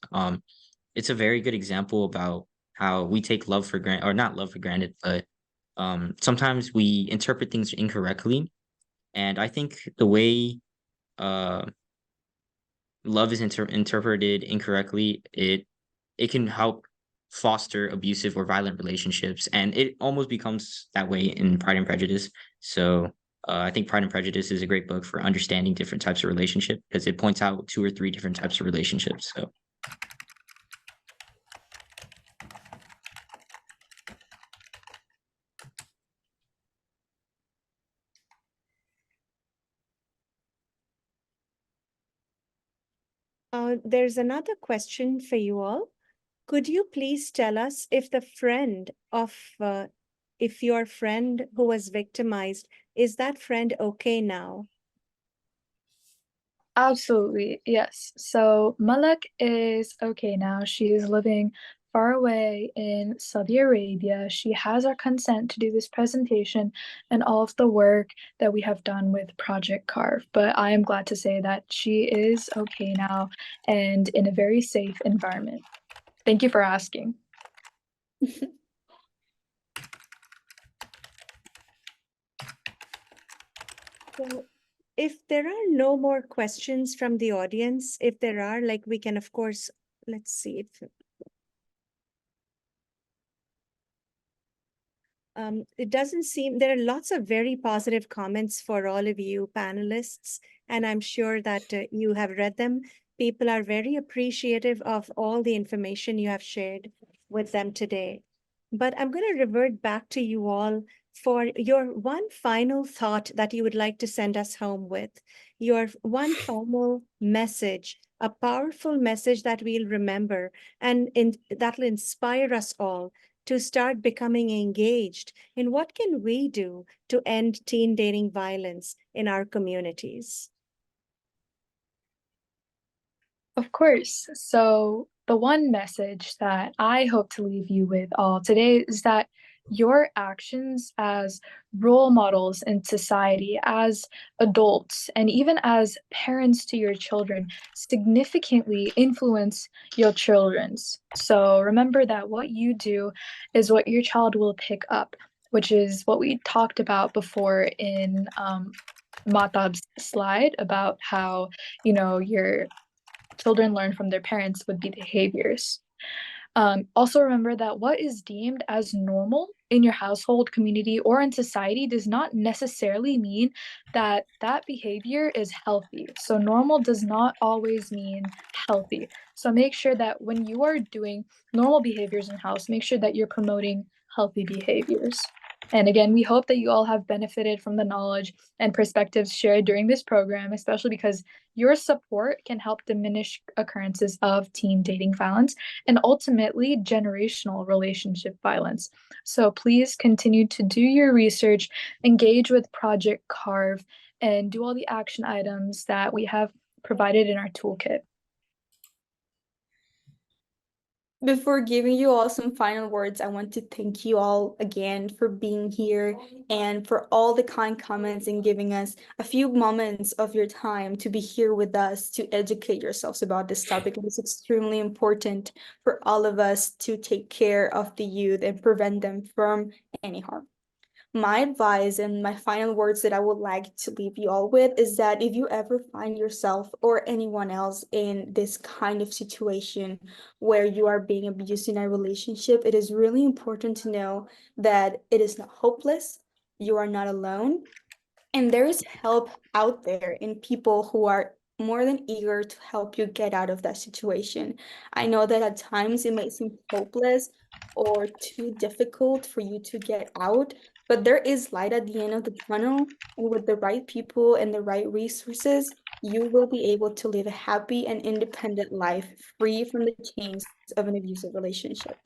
It's a very good example about how we take love for granted, or not love for granted, but sometimes we interpret things incorrectly. And I think the way uh, love is interpreted incorrectly, it can help foster abusive or violent relationships, and it almost becomes that way in Pride and Prejudice. So I think Pride and Prejudice is a great book for understanding different types of relationship because it points out two or three different types of relationships. So There's another question for you all. Could you please tell us if the friend of, if your friend who was victimized, is that friend okay now? Absolutely, yes. So Malak is okay now. She is living far away in Saudi Arabia. She has our consent to do this presentation and all of the work that we have done with Project C.A.R.V. But I am glad to say that she is okay now and in a very safe environment. Thank you for asking. So if there are no more questions from the audience, if there are, like, we can, of course, let's see if it doesn't seem, there are lots of very positive comments for all of you panelists, and I'm sure that you have read them. People are very appreciative of all the information you have shared with them today. But I'm going to revert back to you all for your one final thought that you would like to send us home with, your one final message, a powerful message that we'll remember and that will inspire us all to start becoming engaged in what can we do to end teen dating violence in our communities. Of course. So, the one message that I hope to leave you with all today is that your actions as role models in society, as adults, and even as parents to your children significantly influence your children's. So, remember that what you do is what your child will pick up, which is what we talked about before in Matab's slide about how, your children learn from their parents would be behaviors. Also, remember that what is deemed as normal in your household, community, or in society does not necessarily mean that that behavior is healthy. So, normal does not always mean healthy. So, make sure that when you are doing normal behaviors in house, make sure that you're promoting healthy behaviors. And again, we hope that you all have benefited from the knowledge and perspectives shared during this program, especially because your support can help diminish occurrences of teen dating violence and ultimately generational relationship violence. So please continue to do your research, engage with Project C.A.R.V, and do all the action items that we have provided in our toolkit. Before giving you all some final words, I want to thank you all again for being here and for all the kind comments and giving us a few moments of your time to be here with us to educate yourselves about this topic. It is extremely important for all of us to take care of the youth and prevent them from any harm. My advice and my final words that I would like to leave you all with is that if you ever find yourself or anyone else in this kind of situation where you are being abused in a relationship, it is really important to know that it is not hopeless. You are not alone. And there is help out there in people who are more than eager to help you get out of that situation. I know that at times it may seem hopeless or too difficult for you to get out, but there is light at the end of the tunnel. And with the right people and the right resources, you will be able to live a happy and independent life free from the chains of an abusive relationship.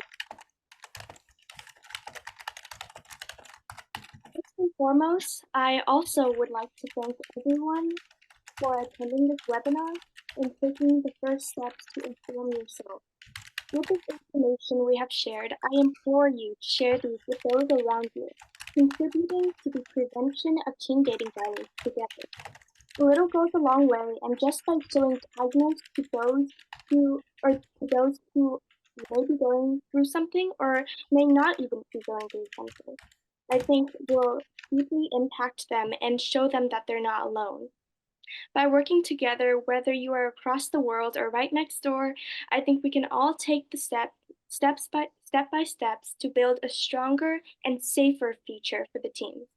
First and foremost, I also would like to thank everyone for attending this webinar and taking the first steps to inform yourself. With this information we have shared, I implore you to share these with those around you, contributing to the prevention of teen dating violence together. A little goes a long way, and just by showing kindness to those who may be going through something or may not even be going through something, I think will deeply impact them and show them that they're not alone. By working together, whether you are across the world or right next door, I think we can all take the step by steps to build a stronger and safer future for the teens.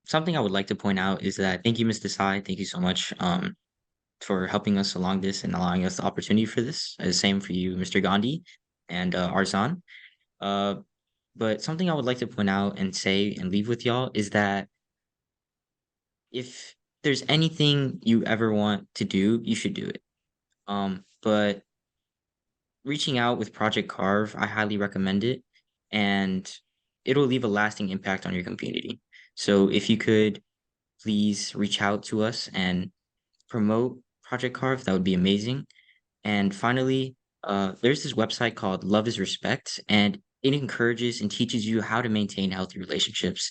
Something I would like to point out is that thank you, Ms. Desai. Thank you so much for helping us along this and allowing us the opportunity for this. Same for you, Mr. Gandhi and Arzan. Uh, but something I would like to point out and say and leave with y'all is that if there's anything you ever want to do, you should do it. But reaching out with Project C.A.R.V, I highly recommend it, and it'll leave a lasting impact on your community. So if you could please reach out to us and promote Project C.A.R.V, that would be amazing. And finally, there's this website called Love is Respect, and it encourages and teaches you how to maintain healthy relationships.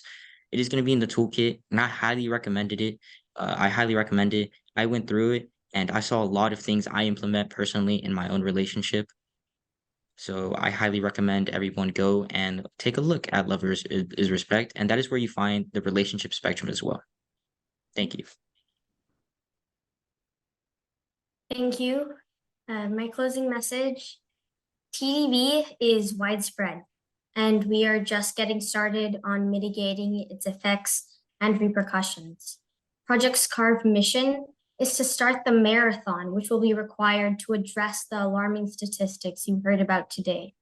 It is going to be in the toolkit, and I highly recommended it. I highly recommend it. I went through it, and I saw a lot of things I implement personally in my own relationship. So I highly recommend everyone go and take a look at Love is Respect, and that is where you find the relationship spectrum as well. Thank you. Thank you. My closing message, TDV is widespread, and we are just getting started on mitigating its effects and repercussions. Project C.A.R.V mission is to start the marathon, which will be required to address the alarming statistics you heard about today.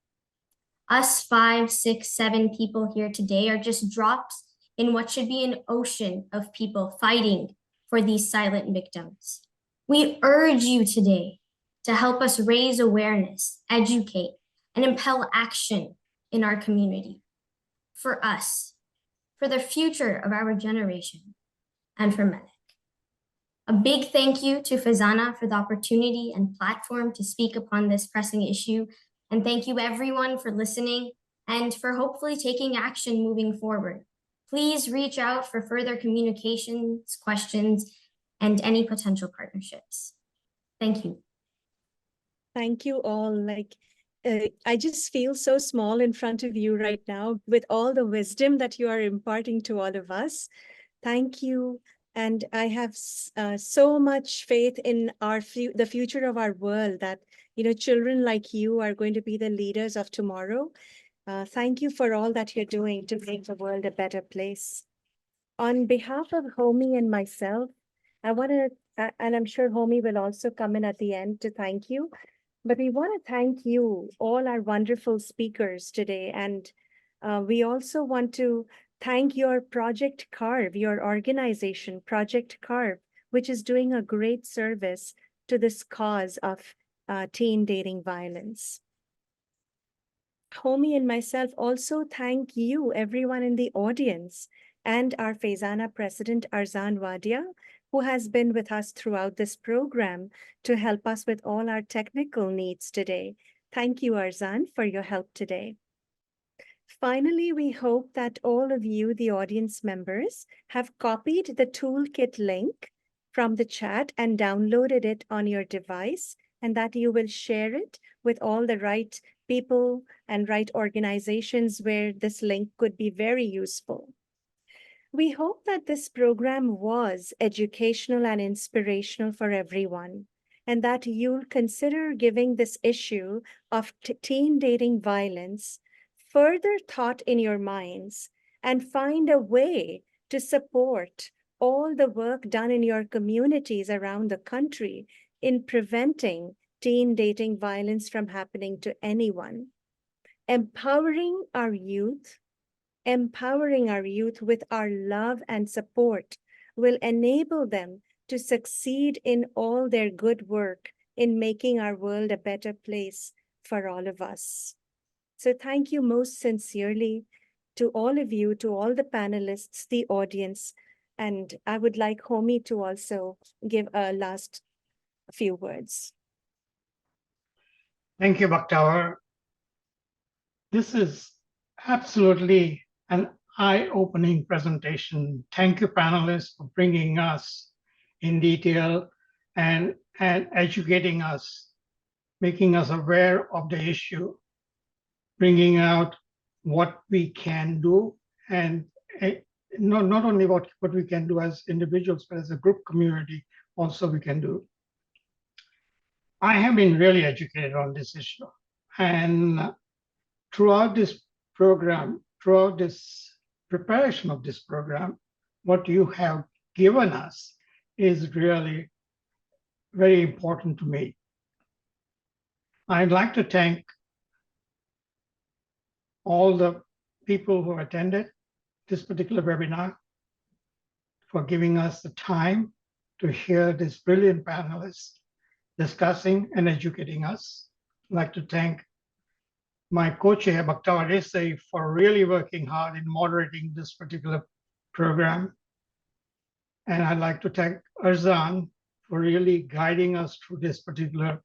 Us 5, 6, 7 people here today are just drops in what should be an ocean of people fighting for these silent victims. We urge you today to help us raise awareness, educate, and impel action in our community. For us, for the future of our generation, and for Melek. A big thank you to FEZANA for the opportunity and platform to speak upon this pressing issue. And thank you everyone for listening and for hopefully taking action moving forward. Please reach out for further communications, questions, and any potential partnerships. Thank you. Thank you all. I just feel so small in front of you right now with all the wisdom that you are imparting to all of us. Thank you. And I have so much faith in the future of our world that, children like you are going to be the leaders of tomorrow. Thank you for all that you're doing to make the world a better place. On behalf of Homi and myself, I want to, and I'm sure Homi will also come in at the end to thank you, but we want to thank you, all our wonderful speakers today. And we also want to thank your Project C.A.R.V, your organization, Project C.A.R.V, which is doing a great service to this cause of teen dating violence. Homi and myself also thank you, everyone in the audience, and our FEZANA President, Arzan Wadia, who has been with us throughout this program to help us with all our technical needs today. Thank you, Arzan, for your help today. Finally, we hope that all of you, the audience members, have copied the toolkit link from the chat and downloaded it on your device and that you will share it with all the right people and right organizations where this link could be very useful. We hope that this program was educational and inspirational for everyone, and that you'll consider giving this issue of teen dating violence further thought in your minds and find a way to support all the work done in your communities around the country in preventing teen dating violence from happening to anyone. Empowering our youth with our love and support will enable them to succeed in all their good work in making our world a better place for all of us. So thank you most sincerely to all of you, to all the panelists, the audience, and I would like Homi to also give a last few words. Thank you, Bhaktavar. This is absolutely an eye-opening presentation. Thank you, panelists, for bringing us in detail and educating us, making us aware of the issue, bringing out what we can do, and not only what we can do as individuals, but as a group community, also we can do. I have been really educated on this issue, and throughout this program, throughout this preparation of this program, what you have given us is really very important to me. I'd like to thank all the people who attended this particular webinar for giving us the time to hear this brilliant panelists discussing and educating us. I'd like to thank my co-chair, Bhaktavar Desai, for really working hard in moderating this particular program. And I'd like to thank Arzan for really guiding us through this particular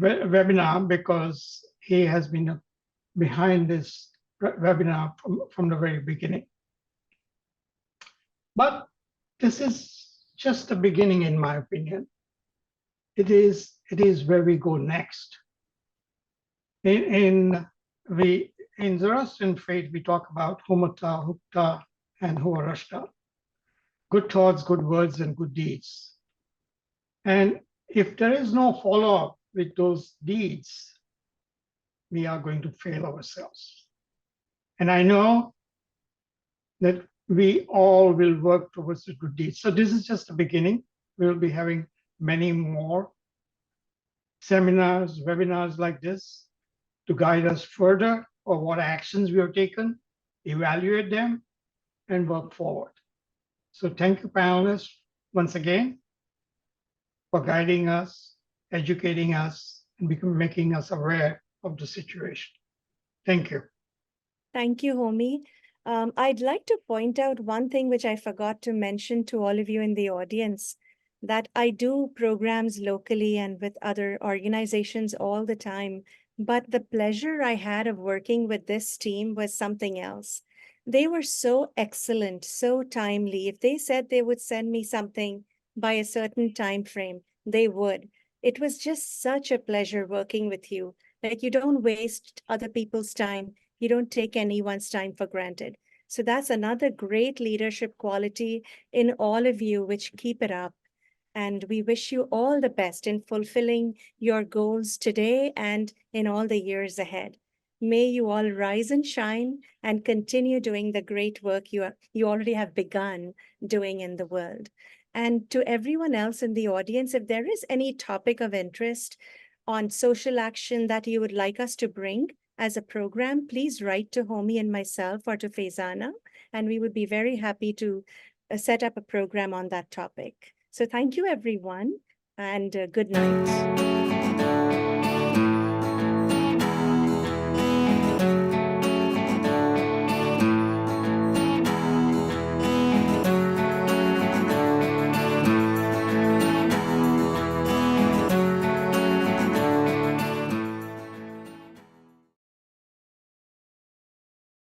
webinar, because he has been behind this webinar from the very beginning. But this is just the beginning, in my opinion. It is where we go next. In Zoroastrian faith, we talk about Homata, Hukta, and Hoarashta. Good thoughts, good words, and good deeds. And if there is no follow-up with those deeds, we are going to fail ourselves. And I know that we all will work towards the good deeds. So this is just the beginning. We will be having many more seminars, webinars like this to guide us further on what actions we have taken, evaluate them, and work forward. So thank you, panelists, once again, for guiding us, educating us, and making us aware of the situation. Thank you. Thank you, Homi. I'd like to point out one thing which I forgot to mention to all of you in the audience, that I do programs locally and with other organizations all the time, but the pleasure I had of working with this team was something else. They were so excellent, so timely. If they said they would send me something by a certain time frame, they would. It was just such a pleasure working with you. Like, you don't waste other people's time. You don't take anyone's time for granted. So that's another great leadership quality in all of you, which keep it up. And we wish you all the best in fulfilling your goals today and in all the years ahead. May you all rise and shine and continue doing the great work you already have begun doing in the world. And to everyone else in the audience, if there is any topic of interest on social action that you would like us to bring as a program, please write to Homi and myself or to FEZANA, and we would be very happy to set up a program on that topic. So thank you, everyone, and good night.